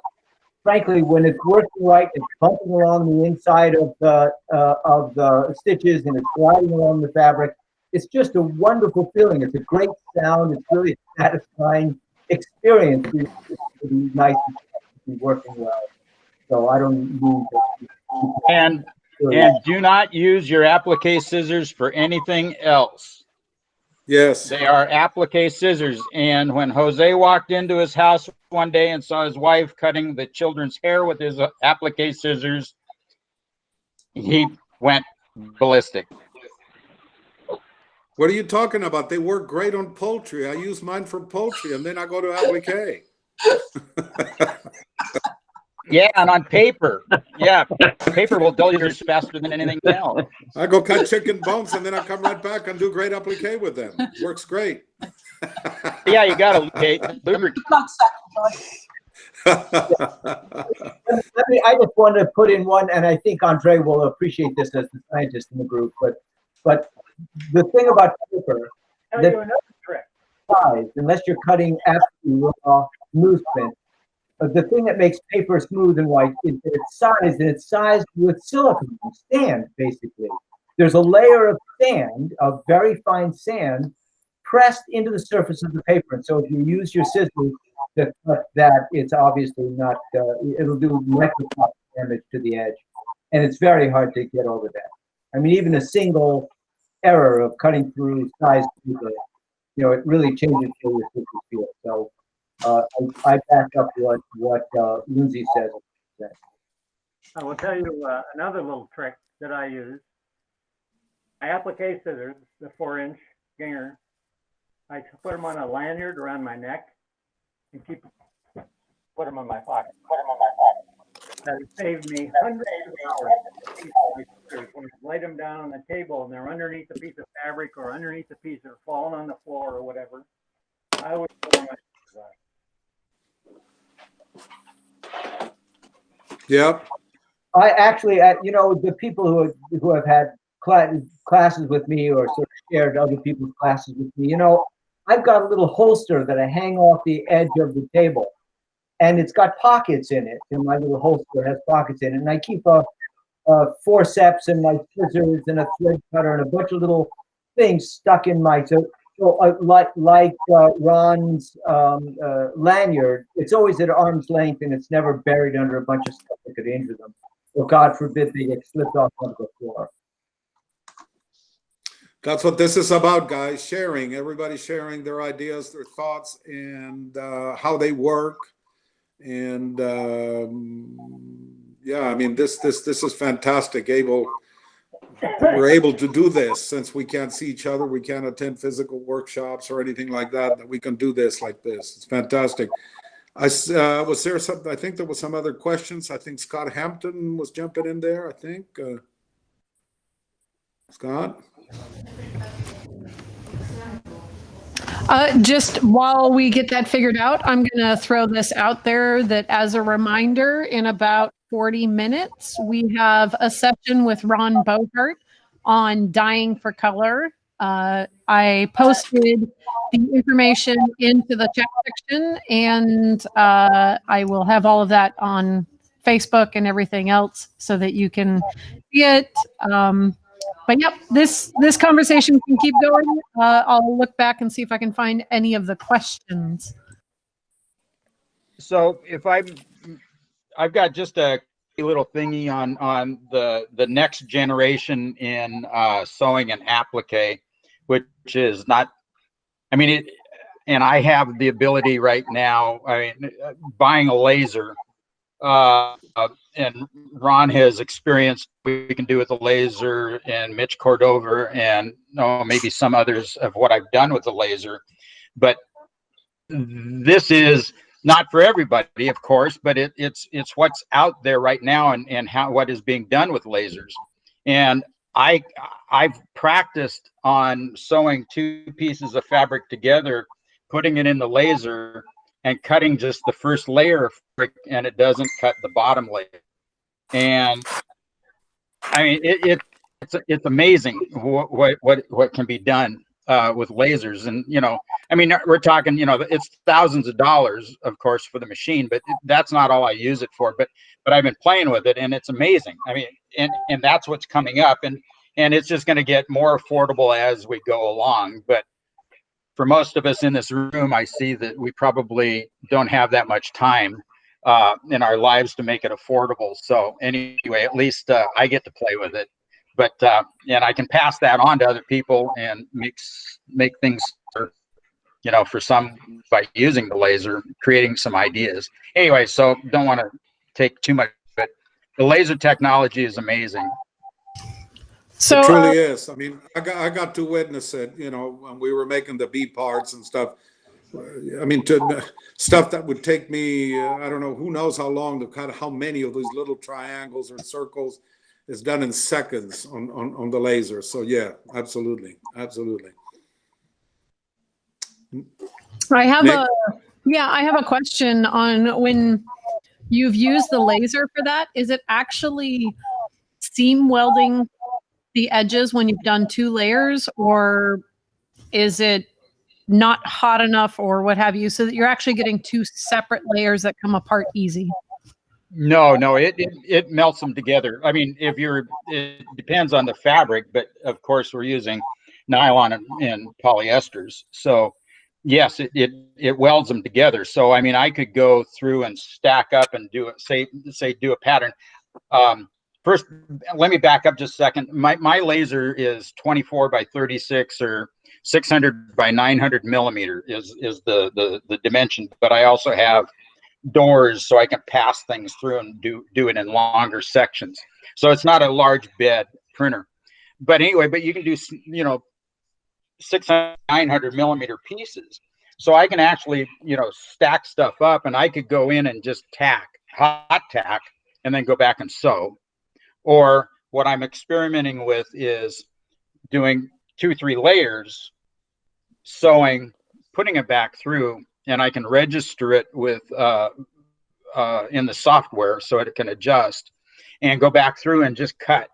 frankly, when it's working right, it's bumping along the inside of the stitches and it's gliding along the fabric. It's just a wonderful feeling. It's a great sound. It's really a satisfying experience. It's nice to be working well. So I don't need to. And do not use your applique scissors for anything else. Yes. They are applique scissors. And when Jose walked into his house one day and saw his wife cutting the children's hair with his applique scissors, he went ballistic. What are you talking about? They work great on poultry. I use mine for poultry, and then I go to applique. Yeah, and on paper. Yeah, paper will dull yours faster than anything else. I go cut chicken bones, and then I come right back and do great applique with them. Works great. Yeah, you got to lubricate. Let mean, I just wanted to put in one, and I think Andre will appreciate this as the scientist in the group. But the thing about paper, Tell you another trick. size, unless you're cutting absolutely raw newsprint, the thing that makes paper smooth and white is that it's sized, and it's sized with silicone sand, basically. There's a layer of sand, of very fine sand, pressed into the surface of the paper. And so if you use your scissors to cut that, it's obviously not, it'll do microscopic damage to the edge. And it's very hard to get over that. I mean, even a single error of cutting through sized paper, you know, it really changes the way your scissors feel. So I back up what Lindsay says. I will tell you another little trick that I use. My applique scissors, the 4-inch Ginger, I put them on a lanyard around my neck and put them in my pocket. That has saved me hundreds of hours when I laid them down on the table and they're underneath a piece of fabric or underneath a piece or falling on the floor or whatever. I always put them on my Yep. I actually, you know, the people who have had classes with me or sort of shared other people's classes with me, you know, I've got a little holster that I hang off the edge of the table, and it's got pockets in it. And my little holster has pockets in it, and I keep a forceps and my scissors and a thread cutter and a bunch of little things stuck in my. So like Ron's lanyard, it's always at arm's length and it's never buried under a bunch of stuff that could injure them. So God forbid they get slipped off onto the floor. That's what this is about, guys. Sharing. Everybody sharing their ideas, their thoughts, and how they work. And yeah, I mean, this is fantastic. We're able to do this since we can't see each other. We can't attend physical workshops or anything like that. That we can do this like this. It's fantastic. Was there something? I think there was some other questions. I think Scott Hampton was jumping in there. I think Scott. Just while we get that figured out, I'm going to throw this out there that as a reminder, in about 40 minutes, we have a session with Ron Bohart on dyeing for color. I posted the information into the chat section, and I will have all of that on Facebook and everything else so that you can see it. But yep, this conversation can keep going. I'll look back and see if I can find any of the questions. So if I've got just a little thingy on the next generation in sewing and applique, which is not, I mean, it, and I have the ability right now, I mean, buying a laser, and Ron has experienced what we can do with the laser, and Mitch Cordova, and maybe some others of what I've done with the laser. But this is not for everybody, of course, but it's what's out there right now, and what is being done with lasers. And I've practiced on sewing 2 pieces of fabric together, putting it in the laser and cutting just the first layer of fabric, and it doesn't cut the bottom layer. And I mean, it's amazing what can be done with lasers. And I mean, we're talking, it's thousands of dollars, of course, for the machine, but that's not all I use it for. But I've been playing with it, and it's amazing. I mean, and that's what's coming up, and it's just going to get more affordable as we go along. But for most of us in this room, I see that we probably don't have that much time in our lives to make it affordable. So anyway, at least I get to play with it. But and I can pass that on to other people and make things, for some by using the laser, creating some ideas. Anyway, so don't want to take too much, but the laser technology is amazing. So it truly is. I mean, I got to witness it, when we were making the B parts and stuff. I mean, stuff that would take me, I don't know, who knows how long to cut how many of these little triangles or circles is done in seconds on the laser. So yeah, absolutely. Absolutely. I have a question on when you've used the laser for that, is it actually seam welding the edges when you've done 2 layers, or is it not hot enough or what have you, so that you're actually getting 2 separate layers that come apart easy? No, it melts them together. I mean, it depends on the fabric, but of course we're using nylon and polyesters. So yes, it welds them together. So I mean, I could go through and stack up and do it, say do a pattern. First, let me back up just a second. My laser is 24 by 36 or 600 by 900 millimeter is the dimension, but I also have doors so I can pass things through and do it in longer sections. So it's not a large bed printer, but anyway, but you can do, 600, 900 millimeter pieces. So I can actually, stack stuff up, and I could go in and just hot tack, and then go back and sew. Or what I'm experimenting with is doing 2-3 layers, sewing, putting it back through, and I can register it with in the software so it can adjust, and go back through and just cut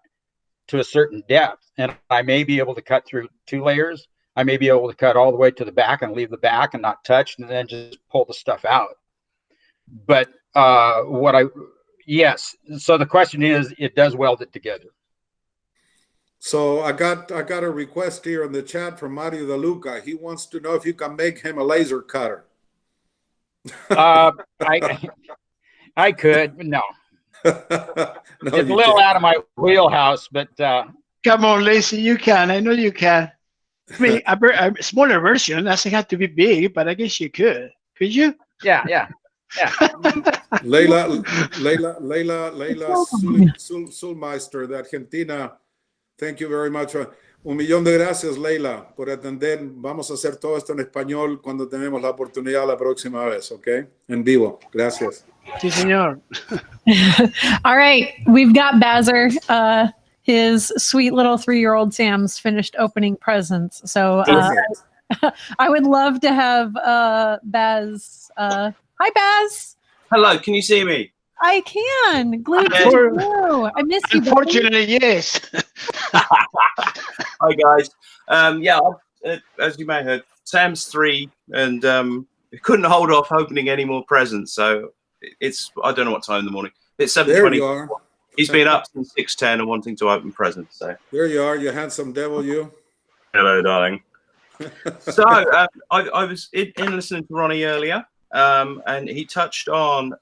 to a certain depth. And I may be able to cut through 2 layers. I may be able to cut all the way to the back and leave the back and not touch, and then just pull the stuff out. But yes. So the question is, it does weld it together. So I got a request here in the chat from Mario De Luca. He wants to know if you can make him a laser cutter. I could, but no. No, It's a little out of my wheelhouse, but come on, Lacey, you can. I know you can. I mean, a smaller version doesn't have to be big, but I guess you could. Could you? Yeah. Leila Sulmeister de Argentina, thank you very much. Un millón de gracias, Leila, por atender. Vamos a hacer todo esto en español cuando tenemos la oportunidad la próxima vez, ¿ok? En vivo. Gracias. Sí, señor. All right, we've got Bazzer. His sweet little 3-year-old Sam's finished opening presents. So I would love to have Baz. Hi, Baz. Hello, can you see me? I can. Glued to glue. I miss you. Unfortunately, yes. Hi, guys. As you may have heard, Sam's 3, and couldn't hold off opening any more presents. So I don't know what time in the morning. It's 7:20. There you are. He's been up since 6:10 and wanting to open presents. So there you are, you handsome devil, you. Hello, darling. So I was in listening to Ronnie earlier, and he touched on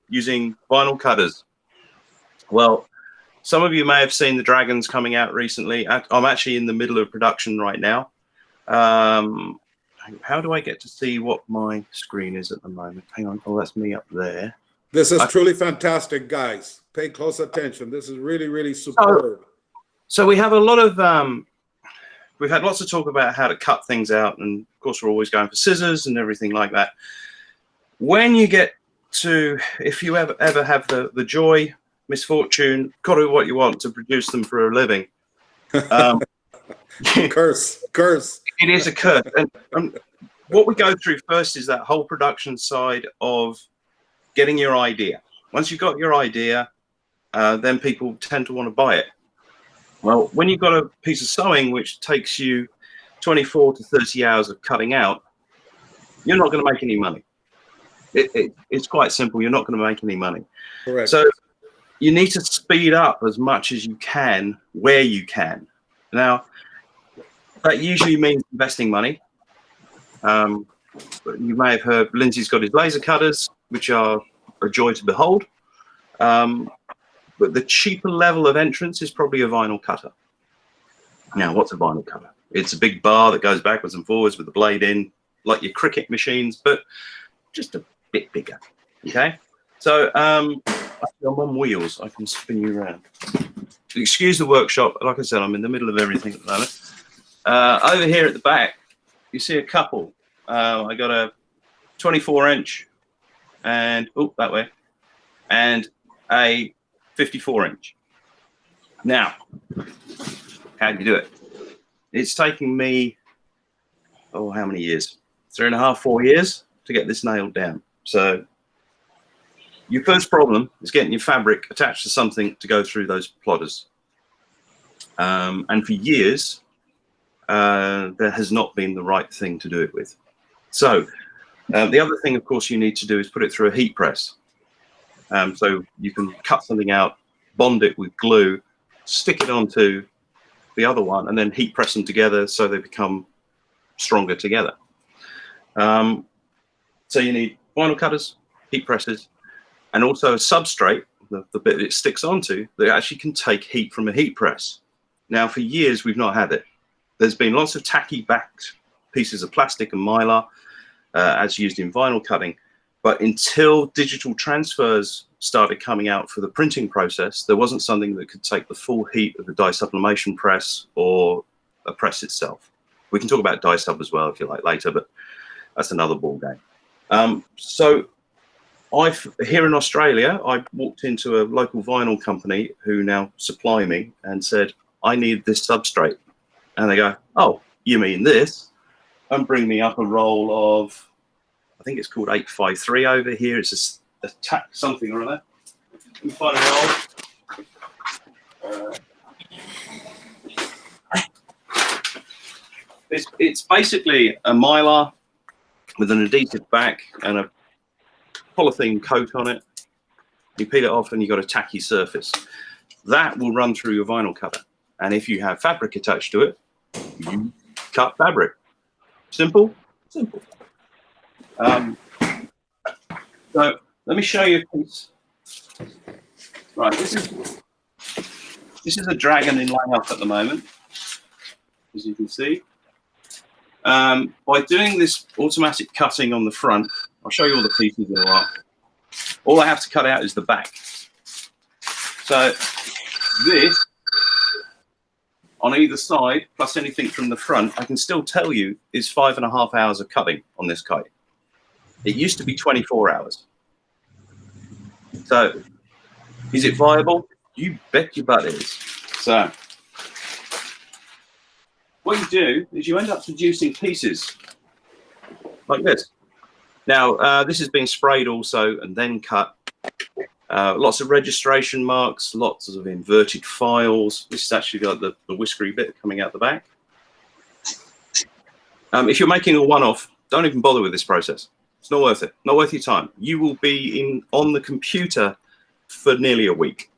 using vinyl cutters. Well, some of you may have seen the Dragons coming out recently. I'm actually in the middle of production right now. How do I get to see what my screen is at the moment? Hang on. Oh, that's me up there. This is truly fantastic, guys. Pay close attention. This is really, really superb. So we have a lot of, we've had lots of talk about how to cut things out. And of course, we're always going for scissors and everything like that. When you get to, if you ever have the joy, misfortune, got to do what you want to produce them for a living. Curse. It is a curse. And what we go through first is that whole production side of getting your idea. Once you've got your idea, then people tend to want to buy it. Well, when you've got a piece of sewing which takes you 24 to 30 hours of cutting out, you're not going to make any money. It's quite simple. You're not going to make any money. Correct. So you need to speed up as much as you can where you can. Now, that usually means investing money. But you may have heard Lindsay's got his laser cutters, which are a joy to behold. But the cheaper level of entrance is probably a vinyl cutter. Now, what's a vinyl cutter? It's a big bar that goes backwards and forwards with the blade in, like your cricket machines, but just a bit bigger. Okay? So I'm on wheels. I can spin you around. Excuse the workshop. Like I said, I'm in the middle of everything at the moment. Over here at the back, you see a couple. I got a 24-inch and, that way, and a 54-inch. Now, how do you do it? It's taking me, how many years? 3.5, 4 years to get this nailed down. So your first problem is getting your fabric attached to something to go through those plotters. And for years, there has not been the right thing to do it with. So the other thing, of course, you need to do is put it through a heat press. So you can cut something out, bond it with glue, stick it onto the other one, and then heat press them together so they become stronger together. So you need vinyl cutters, heat presses, and also a substrate, the bit it sticks onto, that actually can take heat from a heat press. Now, for years, we've not had it. There's been lots of tacky-backed pieces of plastic and mylar as used in vinyl cutting, but until digital transfers started coming out for the printing process, there wasn't something that could take the full heat of the dye sublimation press or a press itself. We can talk about dye sub as well if you like later, but that's another ball game. So here in Australia, I walked into a local vinyl company who now supply me and said, I need this substrate. And they go, oh, you mean this? And bring me up a roll of, I think it's called 853 over here. It's a tack something or other. Let me find a roll. It's basically a mylar with an adhesive back and a polythene coat on it. You peel it off and you've got a tacky surface. That will run through your vinyl cutter. And if you have fabric attached to it, you cut fabric. Simple? Simple. So let me show you a piece. Right, this is a dragon in layout at the moment, as you can see. By doing this automatic cutting on the front, I'll show you all the pieces in a while. All I have to cut out is the back. So this, on either side, plus anything from the front, I can still tell you is 5.5 hours of cutting on this kite. It used to be 24 hours. So is it viable? You bet your butt it is. So what you do is you end up producing pieces like this. Now, this has been sprayed also and then cut. Lots of registration marks, lots of inverted files. This has actually got the whiskery bit coming out the back. If you're making a one-off, don't even bother with this process. It's not worth it. Not worth your time. You will be on the computer for nearly a week.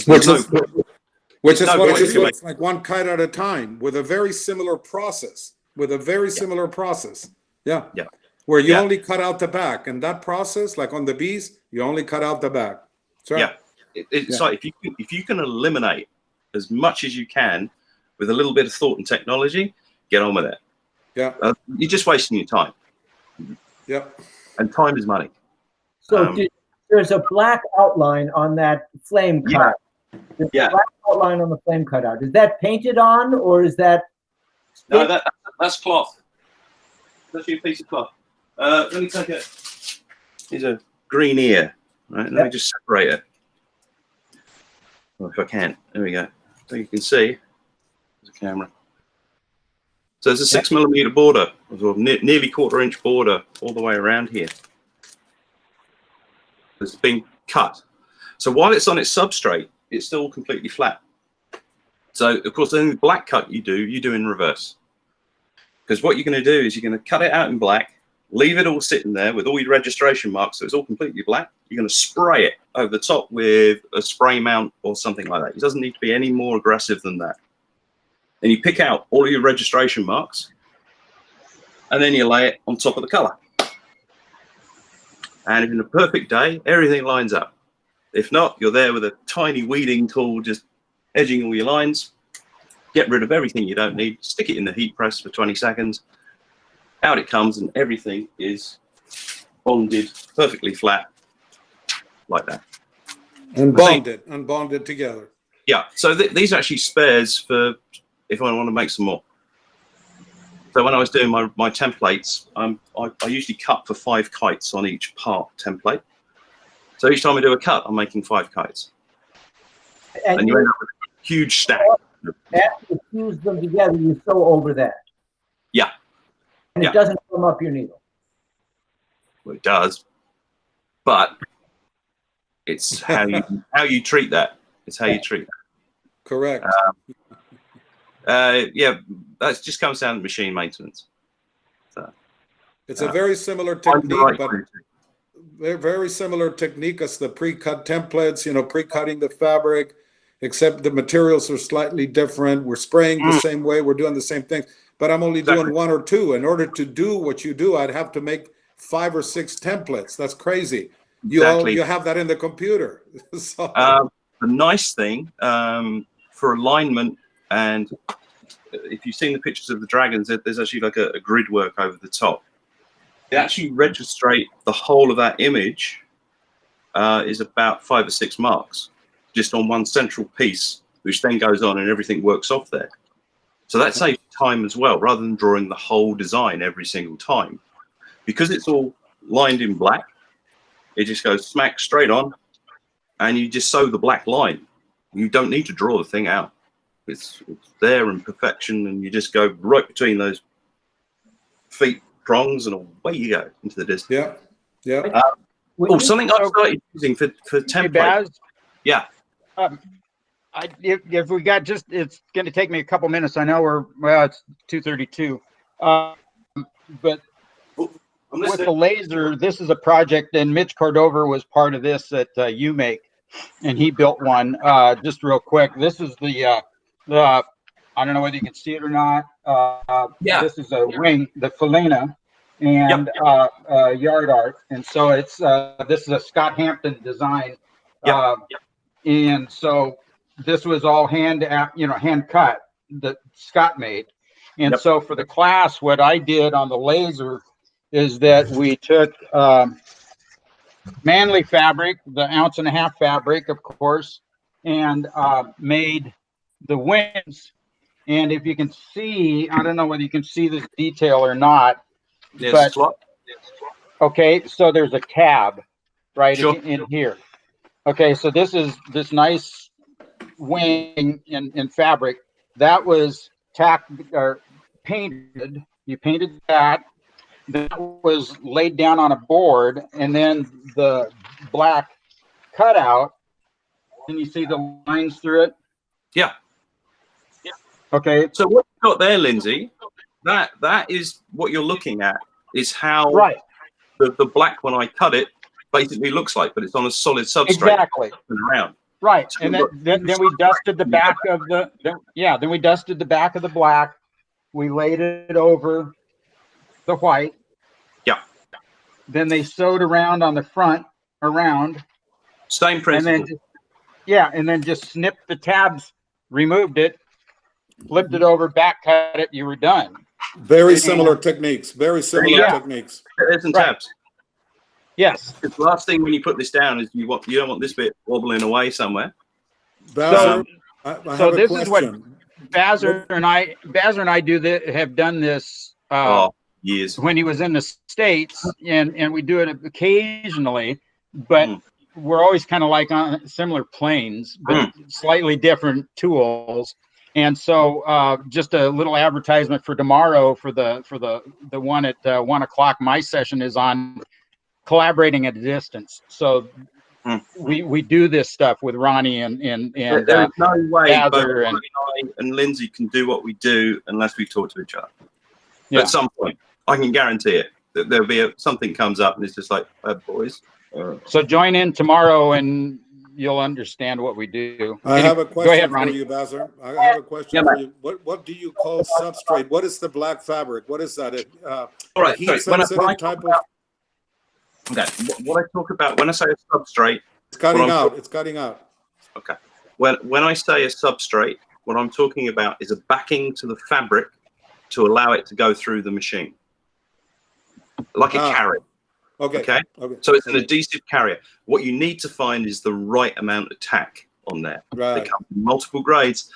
Which is what it looks like, one kite at a time, with a very similar process. Yeah. Where you only cut out the back, and that process, like on the bees, you only cut out the back. Yeah. It's like if you can eliminate as much as you can with a little bit of thought and technology, get on with it. Yeah. You're just wasting your time. Yeah. And time is money. So there's a black outline on that flame cut. There's a black outline on the flame cutout. Is that painted on, or is that? No, that's cloth. That's your piece of cloth. Let me take it. Here's a green ear. Right. Let me just separate it. Well, if I can. There we go. So you can see. There's a camera. So there's a 6mm border, or nearly 1/4 inch border all the way around here. It's been cut. So while it's on its substrate, it's still completely flat. So of course, then the black cut you do in reverse. Because what you're going to do is you're going to cut it out in black, leave it all sitting there with all your registration marks, so it's all completely black. You're going to spray it over the top with a spray mount or something like that. It doesn't need to be any more aggressive than that. Then you pick out all of your registration marks, and then you lay it on top of the color. And in a perfect day, everything lines up. If not, you're there with a tiny weeding tool, just edging all your lines. Get rid of everything you don't need, stick it in the heat press for 20 seconds. Out it comes, and everything is bonded, perfectly flat, like that. And bonded together. Yeah, so these are actually spares for if I want to make some more. So when I was doing my templates, I usually cut for 5 kites on each part template. So each time I do a cut, I'm making 5 kites. And you end up with a huge stack. After you fuse them together, you sew over that. Yeah. And it doesn't come up your needle. Well, it does. but it's how you treat that. It's how you treat that. Correct. Yeah, that just comes down to machine maintenance. So, it's a very similar technique, but very similar technique as the pre-cut templates, you know, pre-cutting the fabric, except the materials are slightly different. We're spraying the same way, we're doing the same things, but I'm only doing one or two. In order to do what you do, I'd have to make 5 or 6 templates. That's crazy. You have that in the computer. So. The nice thing for alignment, and if you've seen the pictures of the dragons, there's actually like a grid work over the top. They actually registrate the whole of that image is about 5 or 6 marks just on one central piece, which then goes on and everything works off there. So that saves time as well, rather than drawing the whole design every single time. Because it's all lined in black, it just goes smack straight on, and you just sew the black line. You don't need to draw the thing out. It's there in perfection, and you just go right between those feet prongs, and away you go into the distance. Yeah. Something I started using for templates. Yeah. If we got it's going to take me a couple minutes. I know it's 2:32. But with the laser, this is a project, and Mitch Cordova was part of this at UMake, and he built one. Just real quick, this is the I don't know whether you can see it or not. This is a wing, the Felina, and yard art, and so it's this is a Scott Hampton design. And so this was all hand cut that Scott made. And so for the class, what I did on the laser is that we took manly fabric, the 1.5 ounce fabric, of course, and made the wings. And if you can see, I don't know whether you can see this detail or not, but okay, so there's a tab right in here. Okay, so this is this nice wing in fabric that was tacked or painted. You painted that. That was laid down on a board, and then the black cutout. Can you see the lines through it? Yeah. Okay. So what you've got there, Lindsay, that is what you're looking at, is how the black, when I cut it, basically looks like, but it's on a solid substrate. Exactly. Around. Right. And then we dusted the back of then we dusted the back of the black. We laid it over the white. Yeah. Then they sewed around on the front around. Same principle. And then just snipped the tabs, removed it, flipped it over, back cut it, you were done. Very similar techniques. Very similar techniques. There's some tabs. Yes. The last thing when you put this down is you don't want this bit wobbling away somewhere. Bazzer, so this is what Bazzer and I have done this years when he was in the States, and we do it occasionally, but we're always kind of like on similar planes, but slightly different tools. And so just a little advertisement for tomorrow for the one at 1 o'clock. My session is on collaborating at a distance. So we do this stuff with Ronnie and there's no way Bazzer both I and Lindsay can do what we do unless we talk to each other. Yeah. At some point, I can guarantee it. That there'll be something comes up and it's just like, boys. So join in tomorrow and you'll understand what we do. I have a question Go ahead, Ronnie. for you, Bazzer. I have a question for you. What do you call substrate? What is the black fabric? What is that? All right. Heat sensitive type of. Okay. What I talk about when I say a substrate, it's cutting out. It's cutting out. Okay. When I say a substrate, what I'm talking about is a backing to the fabric to allow it to go through the machine, like a carrier. Okay. So it's an adhesive carrier. What you need to find is the right amount of tack on there. Right. They come in multiple grades,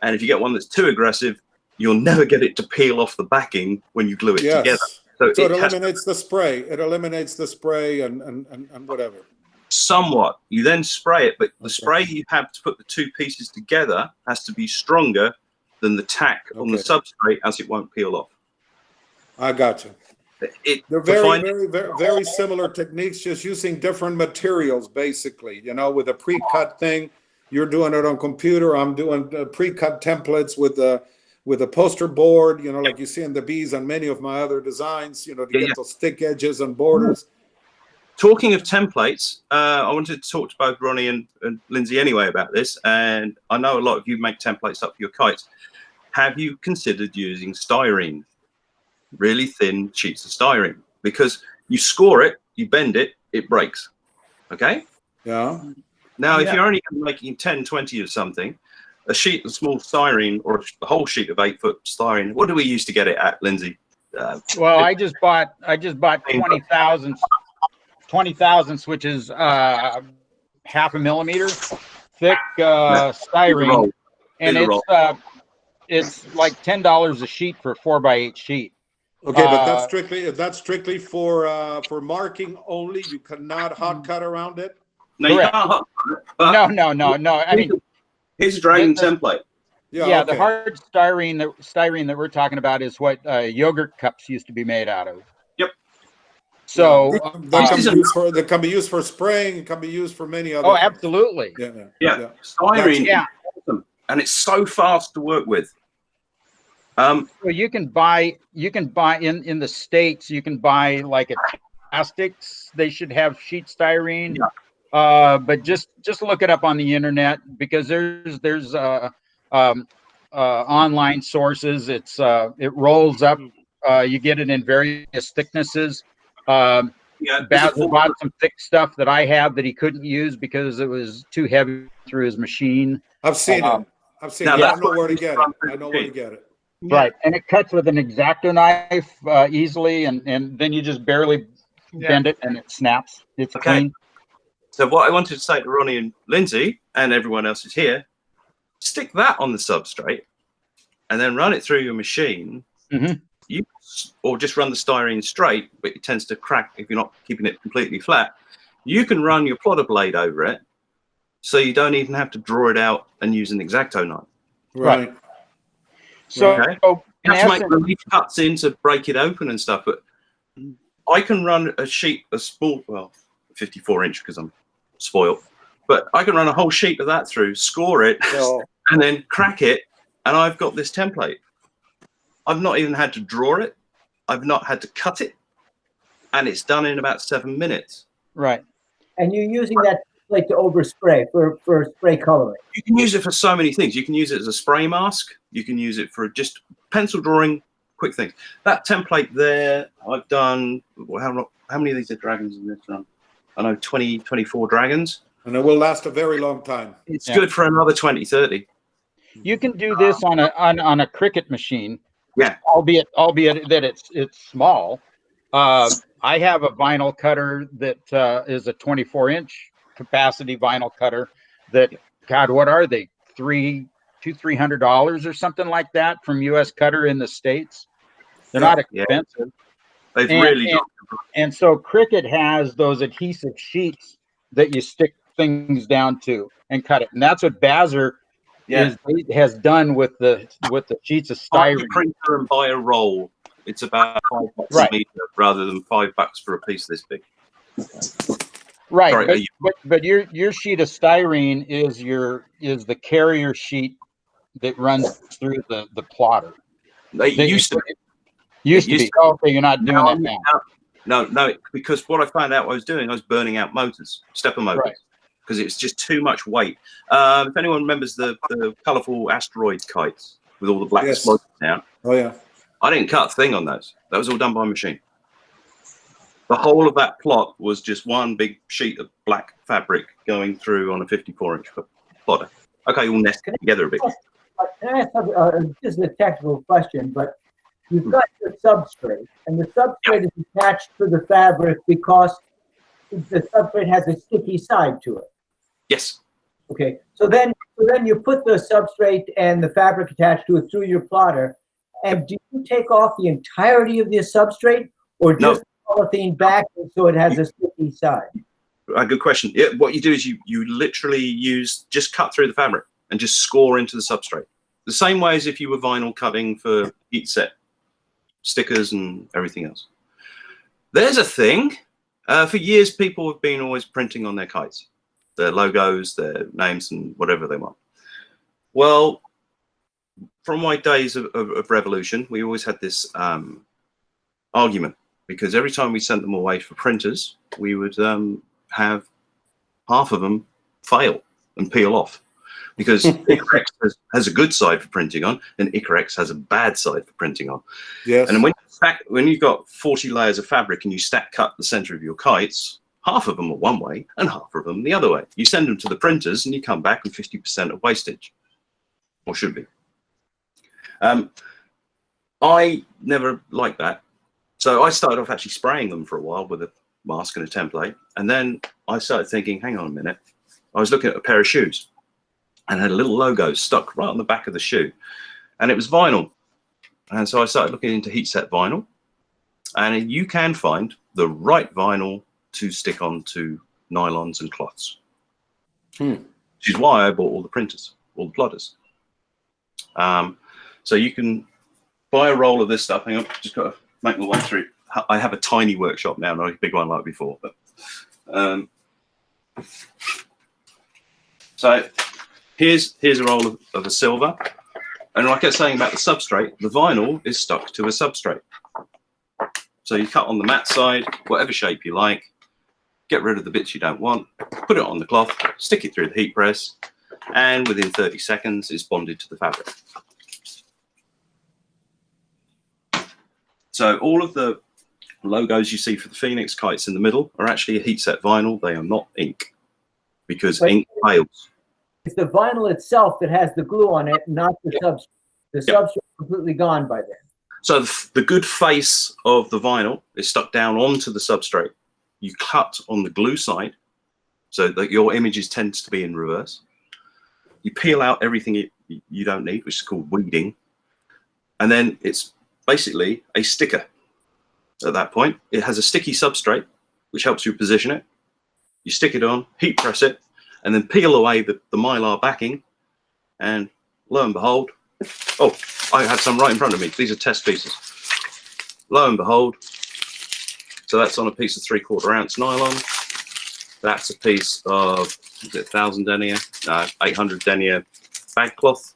and if you get one that's too aggressive, you'll never get it to peel off the backing when you glue it together. So it eliminates the spray. It eliminates the spray and whatever. Somewhat. You then spray it, but the spray you have to put the two pieces together has to be stronger than the tack on the substrate, as it won't peel off. I got you. They're very similar techniques, just using different materials, basically. You know, with a pre-cut thing, you're doing it on computer. I'm doing pre-cut templates with a poster board. You know, like you see in the bees and many of my other designs. You know, to get those thick edges and borders. Talking of templates, I wanted to talk to both Ronnie and Lindsay anyway about this. And I know a lot of you make templates up for your kites. Have you considered using styrene? Really thin sheets of styrene, because you score it, you bend it, it breaks. Okay? Yeah. Now, if you're only making 10, 20 of something, a sheet of small styrene or a whole sheet of 8-foot styrene, what do we use to get it at, Lindsay? Well, I just bought 20,000 switches, half a millimeter thick styrene, and it's like $10 a sheet for a 4x8 sheet. Okay, but that's strictly for marking only. You cannot hot cut around it. No, you can't hot cut it. No. I mean, here's a dragon template. Yeah, the hard styrene that we're talking about is what yogurt cups used to be made out of. Yep. So that can be used for spraying. It can be used for many other. Oh, absolutely. Yeah. Styrene, awesome, and it's so fast to work with. So you can buy in the States, you can buy like a plastics. They should have sheet styrene. But just look it up on the internet, because there's online sources. It rolls up. You get it in various thicknesses. Basil bought some thick stuff that I have that he couldn't use because it was too heavy through his machine. I've seen it. I know where to get it. Right, and it cuts with an X-Acto knife easily, and then you just barely bend it and it snaps. It's clean. So what I wanted to say to Ronnie and Lindsay and everyone else is here, stick that on the substrate and then run it through your machine. Or just run the styrene straight, but it tends to crack if you're not keeping it completely flat. You can run your plotter blade over it, so you don't even have to draw it out and use an X-Acto knife. Right. So you have to make relief cuts in to break it open and stuff, but I can run a sheet, a small, 54-inch because I'm spoiled, but I can run a whole sheet of that through, score it, and then crack it, and I've got this template. I've not even had to draw it. I've not had to cut it, and it's done in about 7 minutes. Right. And you're using that like to overspray for spray coloring. You can use it for so many things. You can use it as a spray mask. You can use it for just pencil drawing, quick things. That template there, I've done, how many of these are dragons in this run? I know 20, 24 dragons. And it will last a very long time. It's good for another 20, 30. You can do this on a Cricut machine. Yeah. Albeit that it's small. I have a vinyl cutter that is a 24-inch capacity vinyl cutter that, God, what are they? $300 or something like that from US Cutter in the States. They're not expensive. They've really and so Cricut has those adhesive sheets that you stick things down to and cut it. And that's what Bazzer has done with the sheets of styrene. Printer and buy a roll. It's about $5 a meter rather than $5 for a piece this big. Right, Sorry, but your sheet of styrene is the carrier sheet that runs through the plotter. They used to be. Okay, you're not doing that now. No, because what I found out I was doing, I was burning out motors, stepper motors, because it's just too much weight. If anyone remembers the colourful asteroid kites with all the black smoke now. Oh yeah. I didn't cut a thing on those. That was all done by machine. The whole of that plot was just one big sheet of black fabric going through on a 54-inch plotter. Okay, all nested together a bit. Can I ask something? This is a technical question, but you've got your substrate, and the substrate is attached to the fabric because the substrate has a sticky side to it. Yes. Okay, so then you put the substrate and the fabric attached to it through your plotter, and do you take off the entirety of the substrate, or just polythene back so it has a sticky side? Good question. Yeah, what you do is you literally just cut through the fabric and just score into the substrate. The same way as if you were vinyl cutting for heat set stickers and everything else. There's a thing. For years, people have been always printing on their kites, their logos, their names, and whatever they want. Well, from my days of Revolution, we always had this argument, because every time we sent them away for printers, we would have half of them fail and peel off, because Icarex has a good side for printing on, and Icarex has a bad side for printing on. Yes. And when you've got 40 layers of fabric and you stack cut the center of your kites, half of them are one way and half of them the other way. You send them to the printers and you come back with 50% of wastage, or should be. I never liked that. So I started off actually spraying them for a while with a mask and a template. And then I started thinking, hang on a minute. I was looking at a pair of shoes and had a little logo stuck right on the back of the shoe. And it was vinyl. And so I started looking into heat set vinyl. And you can find the right vinyl to stick onto nylons and cloths. Which is why I bought all the printers, all the plotters. So you can buy a roll of this stuff. Hang on, just got to make my way through. I have a tiny workshop now, not a big one like before. But so here's a roll of a silver. And like I was saying about the substrate, the vinyl is stuck to a substrate. So you cut on the matte side, whatever shape you like, get rid of the bits you don't want, put it on the cloth, stick it through the heat press, and within 30 seconds, it's bonded to the fabric. So all of the logos you see for the Phoenix kites in the middle are actually a heat set vinyl. They are not ink, because ink fails. It's the vinyl itself that has the glue on it, not the substrate. The substrate is completely gone by then. So the good face of the vinyl is stuck down onto the substrate. You cut on the glue side so that your images tends to be in reverse. You peel out everything you don't need, which is called weeding. And then it's basically a sticker at that point. It has a sticky substrate, which helps you position it. You stick it on, heat press it, and then peel away the mylar backing. And lo and behold, oh, I have some right in front of me. These are test pieces. Lo and behold, so that's on a piece of 3/4 ounce nylon. That's a piece of, is it 1,000 denier? 800 denier bag cloth.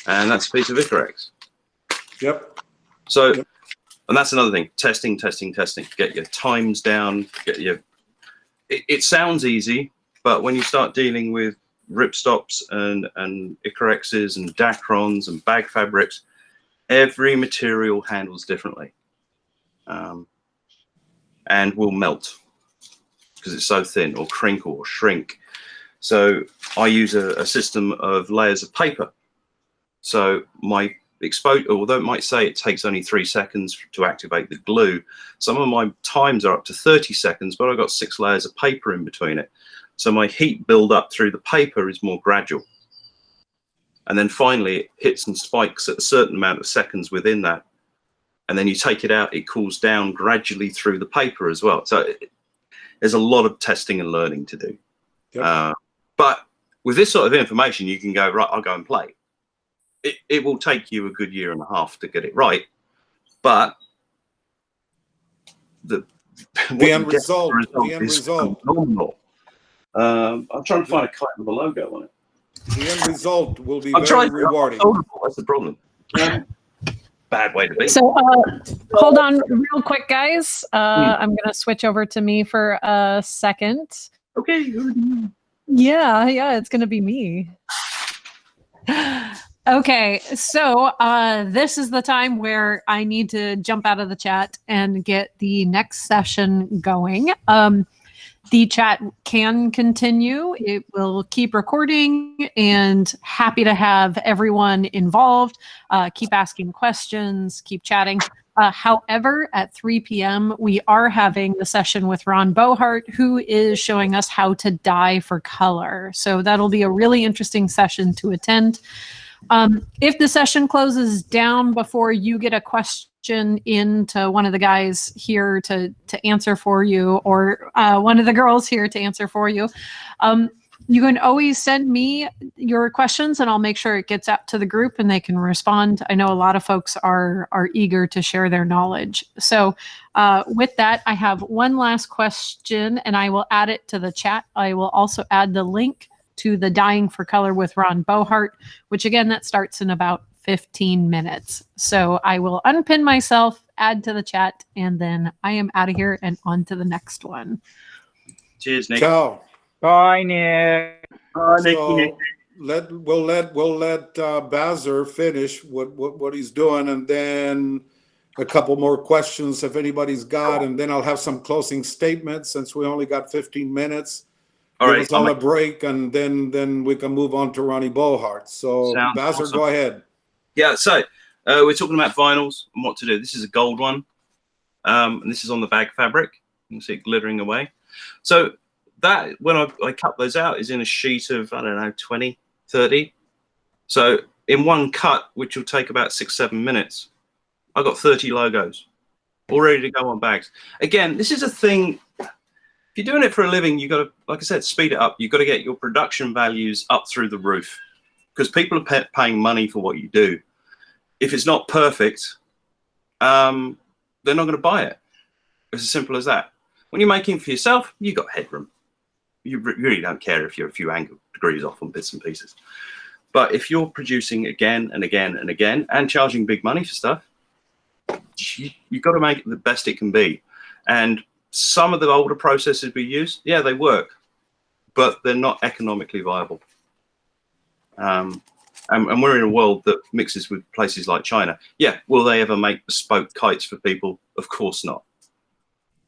And that's a piece of Icarex. Yep. So, and that's another thing, testing. Get your times down, get your, it sounds easy, but when you start dealing with ripstops and Icarexes and Dacrons and bag fabrics, every material handles differently and will melt because it's so thin, or crinkle or shrink. So I use a system of layers of paper. So my exposure, although it might say it takes only 3 seconds to activate the glue, some of my times are up to 30 seconds, but I've got 6 layers of paper in between it. So my heat build up through the paper is more gradual. And then finally it hits and spikes at a certain amount of seconds within that. And then you take it out, it cools down gradually through the paper as well. So there's a lot of testing and learning to do. Yep. But with this sort of information, you can go, right, I'll go and play. It will take you a good 1.5 years to get it right. But the end result is phenomenal. I'm trying to find a kite with a logo on it. The end result will be very rewarding. That's the problem. Bad way to be. So hold on real quick, guys. I'm going to switch over to me for a second. Okay. Yeah, it's going to be me. Okay, so this is the time where I need to jump out of the chat and get the next session going. The chat can continue. It will keep recording, and happy to have everyone involved. Keep asking questions, keep chatting. However, at 3 p.m., we are having the session with Ron Bohart, who is showing us how to dye for color. So that'll be a really interesting session to attend. If the session closes down before you get a question into one of the guys here to answer for you, or one of the girls here to answer for you, You can always send me your questions and I'll make sure it gets out to the group and they can respond. I know a lot of folks are eager to share their knowledge. So with that, I have one last question and I will add it to the chat. I will also add the link to the Dying for Color with Ron Bohart, which again, that starts in about 15 minutes. So I will unpin myself, add to the chat, and then I am out of here and on to the next one. Cheers, Nick. Ciao. Bye, Nick. So we'll let Bazzer finish what he's doing, and then a couple more questions if anybody's got, and then I'll have some closing statements since we only got 15 minutes. All Give right, us all a break, and then we can move on to Ronnie Bohart. So Bazzer, awesome. go ahead. Yeah, so we're talking about vinyls and what to do. This is a gold one, and this is on the bag fabric. You can see it glittering away. So that, when I cut those out, is in a sheet of, I don't know, 20, 30. So in one cut, which will take about 6-7 minutes, I've got 30 logos all ready to go on bags. Again, this is a thing. If you're doing it for a living, you've got to, like I said, speed it up. You've got to get your production values up through the roof because people are paying money for what you do. If it's not perfect, they're not going to buy it. It's as simple as that. When you're making for yourself, you've got headroom. You really don't care if you're a few angle degrees off on bits and pieces. But if you're producing again and again and again and charging big money for stuff, you've got to make it the best it can be. And some of the older processes we use, yeah, they work, but they're not economically viable. And we're in a world that mixes with places like China. Yeah, will they ever make bespoke kites for people? Of course not.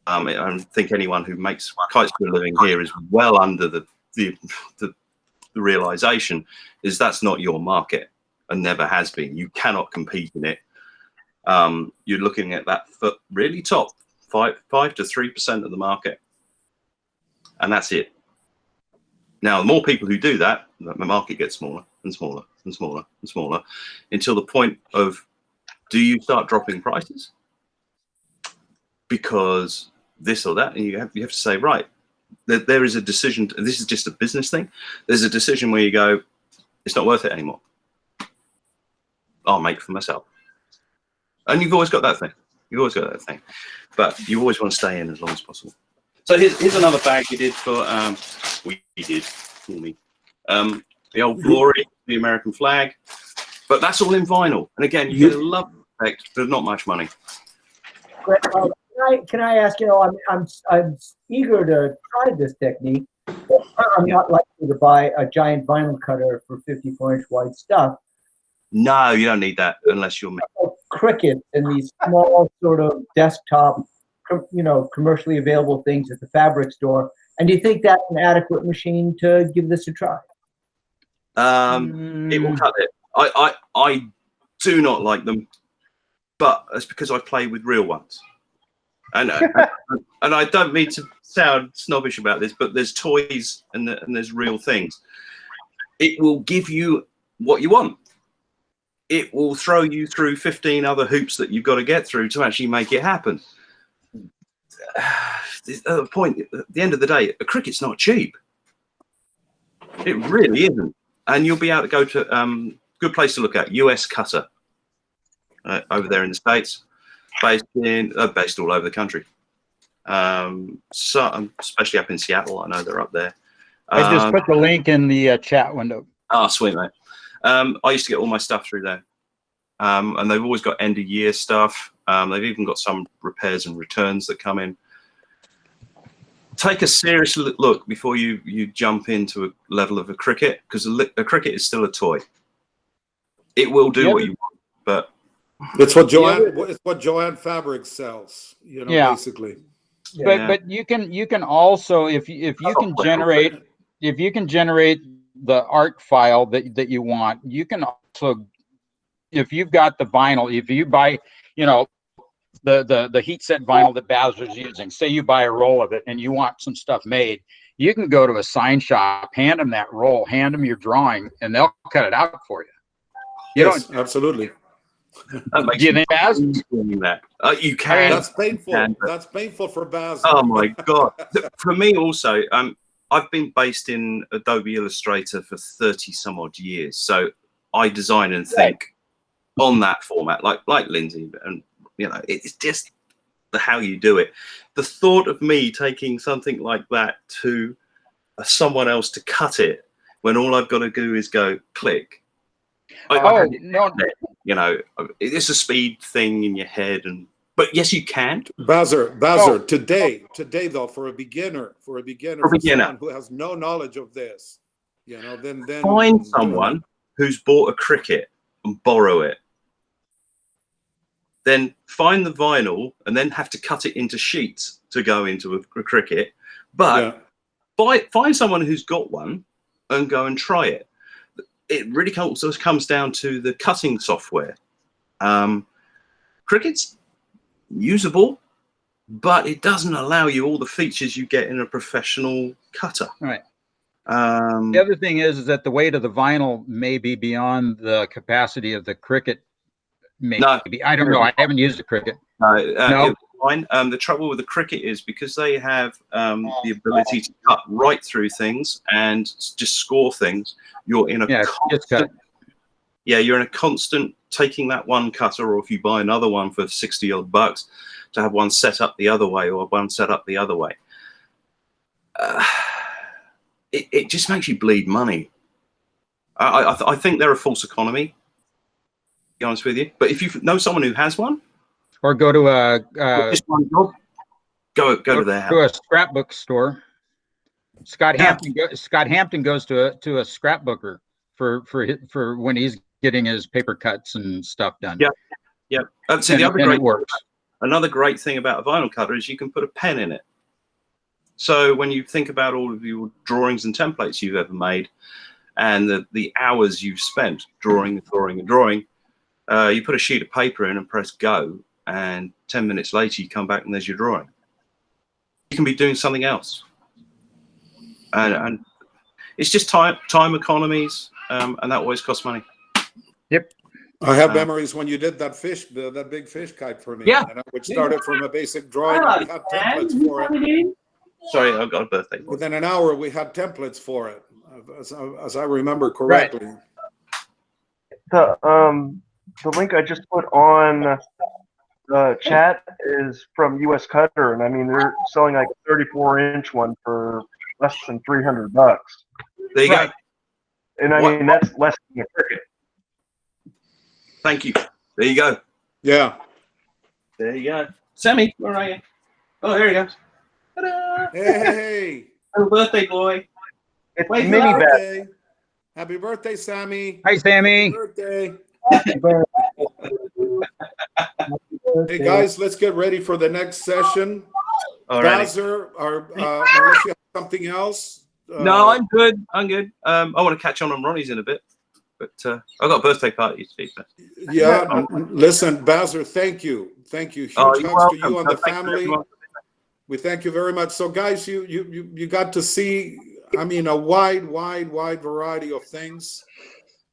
I think anyone who makes kites for a living here is well under the realization is that's not your market and never has been. You cannot compete in it. You're looking at that for really top 5 to 3% of the market, and that's it. Now, the more people who do that, the market gets smaller and smaller and smaller and smaller until the point of, do you start dropping prices because this or that? And you have to say, right, there is a decision. This is just a business thing. There's a decision where you go, it's not worth it anymore. I'll make for myself. And you've always got that thing. You've always got that thing. But you always want to stay in as long as possible. So here's another bag we did for, we did for me. The old Glory, the American flag. But that's all in vinyl. And again, you get a lovely effect, but not much money. Can I ask, I'm eager to try this technique. I'm not likely to buy a giant vinyl cutter for 54-inch wide stuff. No, you don't need that unless you're Cricut and these small sort of desktop, commercially available things at the fabric store. And do you think that's an adequate machine to give this a try? It will cut it. I do not like them, but it's because I play with real ones. And I don't mean to sound snobbish about this, but there's toys and there's real things. It will give you what you want. It will throw you through 15 other hoops that you've got to get through to actually make it happen. At the end of the day, a Cricut's not cheap. It really isn't. And you'll be able to go to good place to look at, US Cutter, over there in the States, based all over the country. So especially up in Seattle, I know they're up there. I just put the link in the chat window. Oh, sweet, mate. I used to get all my stuff through there. And they've always got end of year stuff. They've even got some repairs and returns that come in. Take a serious look before you jump into a level of a Cricut, because a Cricut is still a toy. It will do what you want, but it's what Joanne Fabric sells, basically. Yeah. But you can also, if you can generate the art file that you want, you can also, if you've got the vinyl, if you buy, the heat set vinyl that Bazzer's using, say you buy a roll of it and you want some stuff made, you can go to a sign shop, hand them that roll, hand them your drawing, and they'll cut it out for you. Yes, absolutely. Do you think Baz? You can. That's painful. That's painful for Baz. Oh my God. For me also, I've been based in Adobe Illustrator for 30 some odd years, so I design and think on that format, like Lindsay, and you know, it's just how you do it. The thought of me taking something like that to someone else to cut it when all I've got to do is go click. No. You know, it's a speed thing in your head, but yes, you can. Bazer, today though, for a beginner, for someone who has no knowledge of this, you know, then find someone who's bought a Cricut and borrow it. Then find the vinyl and then have to cut it into sheets to go into a Cricut. But find someone who's got one and go and try it. It really comes down to the cutting software. Cricut's usable, but it doesn't allow you all the features you get in a professional cutter. Right. The other thing is that the weight of the vinyl may be beyond the capacity of the Cricut. Maybe. No, I don't know. I haven't used a Cricut. No. Fine. The trouble with the Cricut is because they have the ability to cut right through things and just score things. You're in a you're in a constant taking that one cutter, or if you buy another one for 60 odd bucks, to have one set up the other way or one set up the other way. It just makes you bleed money. I think they're a false economy, to be honest with you. But if you know someone who has one, or go to go to their house. To a scrapbook store. Scott Hampton goes to a scrapbooker for when he's getting his paper cuts and stuff done. Yeah. So the other another great thing about a vinyl cutter is you can put a pen in it. So when you think about all of your drawings and templates you've ever made, and the hours you've spent drawing, you put a sheet of paper in and press go, and 10 minutes later you come back and there's your drawing. You can be doing something else, and it's just time economies, and that always costs money. Yep. I have memories when you did that big fish kite for me. Yeah. And which started from a basic drawing. We had templates for it. Sorry, I've got a birthday. Within an hour, we had templates for it, as I remember correctly. Right. The link I just put on the chat is from US Cutter, and I mean they're selling like a 34-inch one for less than $300. There you go. And I mean that's less than a Cricut. Thank you. There you go. Yeah. There you go. Sammy, where are you? Oh, there he goes. Ta-da! Hey. Happy birthday, boy. It's Happy mini birthday. Happy birthday, Sammy. Hi, Sammy. Happy birthday. Happy birthday. Hey, guys, let's get ready for the next session. Bazer, unless you have something else. No, I'm good. I want to catch on Ronnie's in a bit. But I've got a birthday party to speak. Yeah, listen, Bazer, thank you. Huge hugs to you and the family. We thank you very much. So, guys, you got to see, I mean, a wide variety of things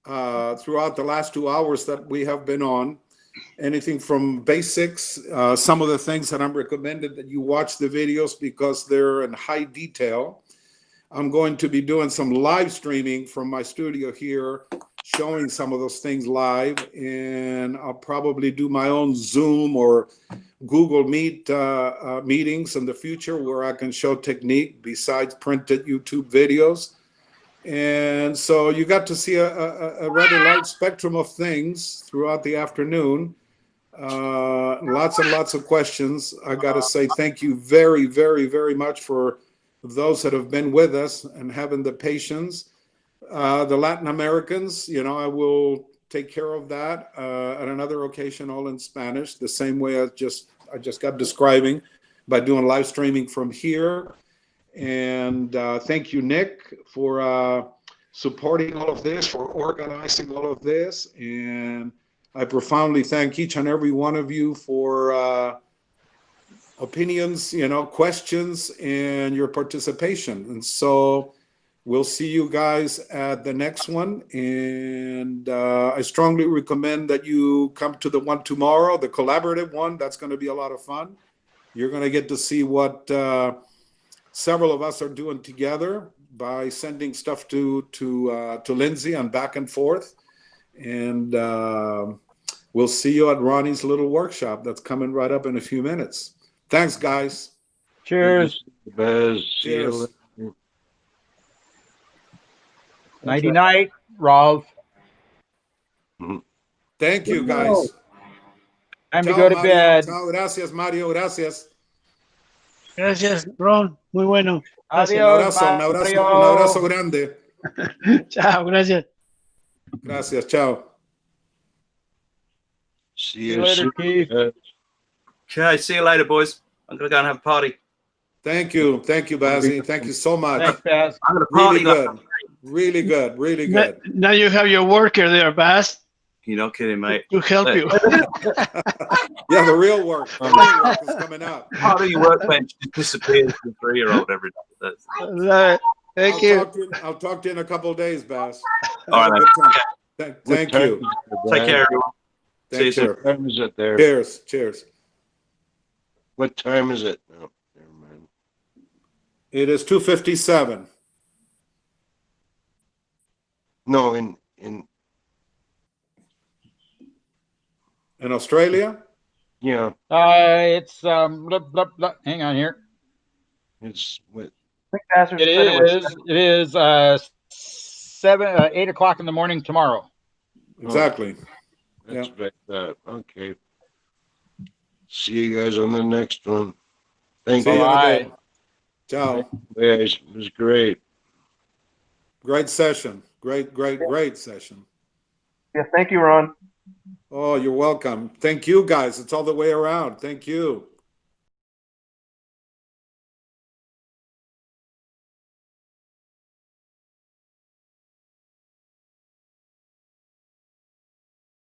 throughout the last 2 hours that we have been on. Anything from basics, some of the things that I'm recommended that you watch the videos because they're in high detail. I'm going to be doing some live streaming from my studio here, showing some of those things live, and I'll probably do my own Zoom or Google Meet meetings in the future where I can show technique besides printed YouTube videos. And so you got to see a rather large spectrum of things throughout the afternoon. Lots and lots of questions. I got to say thank you very, very, very much for those that have been with us and having the patience. The Latin Americans, you know, I will take care of that at another occasion, all in Spanish, the same way I just got describing by doing live streaming from here. And thank you, Nick, for supporting all of this, for organizing all of this. And I profoundly thank each and every one of you for opinions, you know, questions, and your participation. And so we'll see you guys at the next one. And I strongly recommend that you come to the one tomorrow, the collaborative one. That's going to be a lot of fun. You're going to get to see what several of us are doing together by sending stuff to Lindsay on back and forth. And we'll see you at Ronnie's little workshop that's coming right up in a few minutes. Thanks, guys. Cheers. Cheers. Nighty night, Rolf. Thank you, guys. Time to go to bed. Chao, gracias, Mario, gracias. Gracias, Ron. Muy bueno. Adiós, Un abrazo grande. Chao, gracias. Gracias, chao. See you later, Keith. Okay, see you later, boys. I'm gonna go and have a party. Thank you, Bazzi. Thank you so much. Thanks, Baz. I'm gonna Really party. good. Really good. Really good. Now you have your worker there, Baz. You're not kidding, mate. To help you. Yeah, the real work. The real work is coming up. Part of your workbench just disappears for a 3-year-old every day. Thank you. I'll talk to you in a couple of days, Baz. All Have a right, good time. Thank you. Take care, everyone. See you Thank you. soon. What time is it there? Cheers. Cheers. What time is it? Oh, never mind. It is 2:57. No, in Australia? yeah, It's hang on here. it's what? It is 8 o'clock in the morning tomorrow. Exactly. That's about that. Okay. See you guys on the next one. Thank See you. you in a Bye. bit. Ciao. Guys, it was great. Great session. Great session. Yeah, thank you, Ron. Oh, you're welcome. Thank you, guys. It's all the way around. Thank you.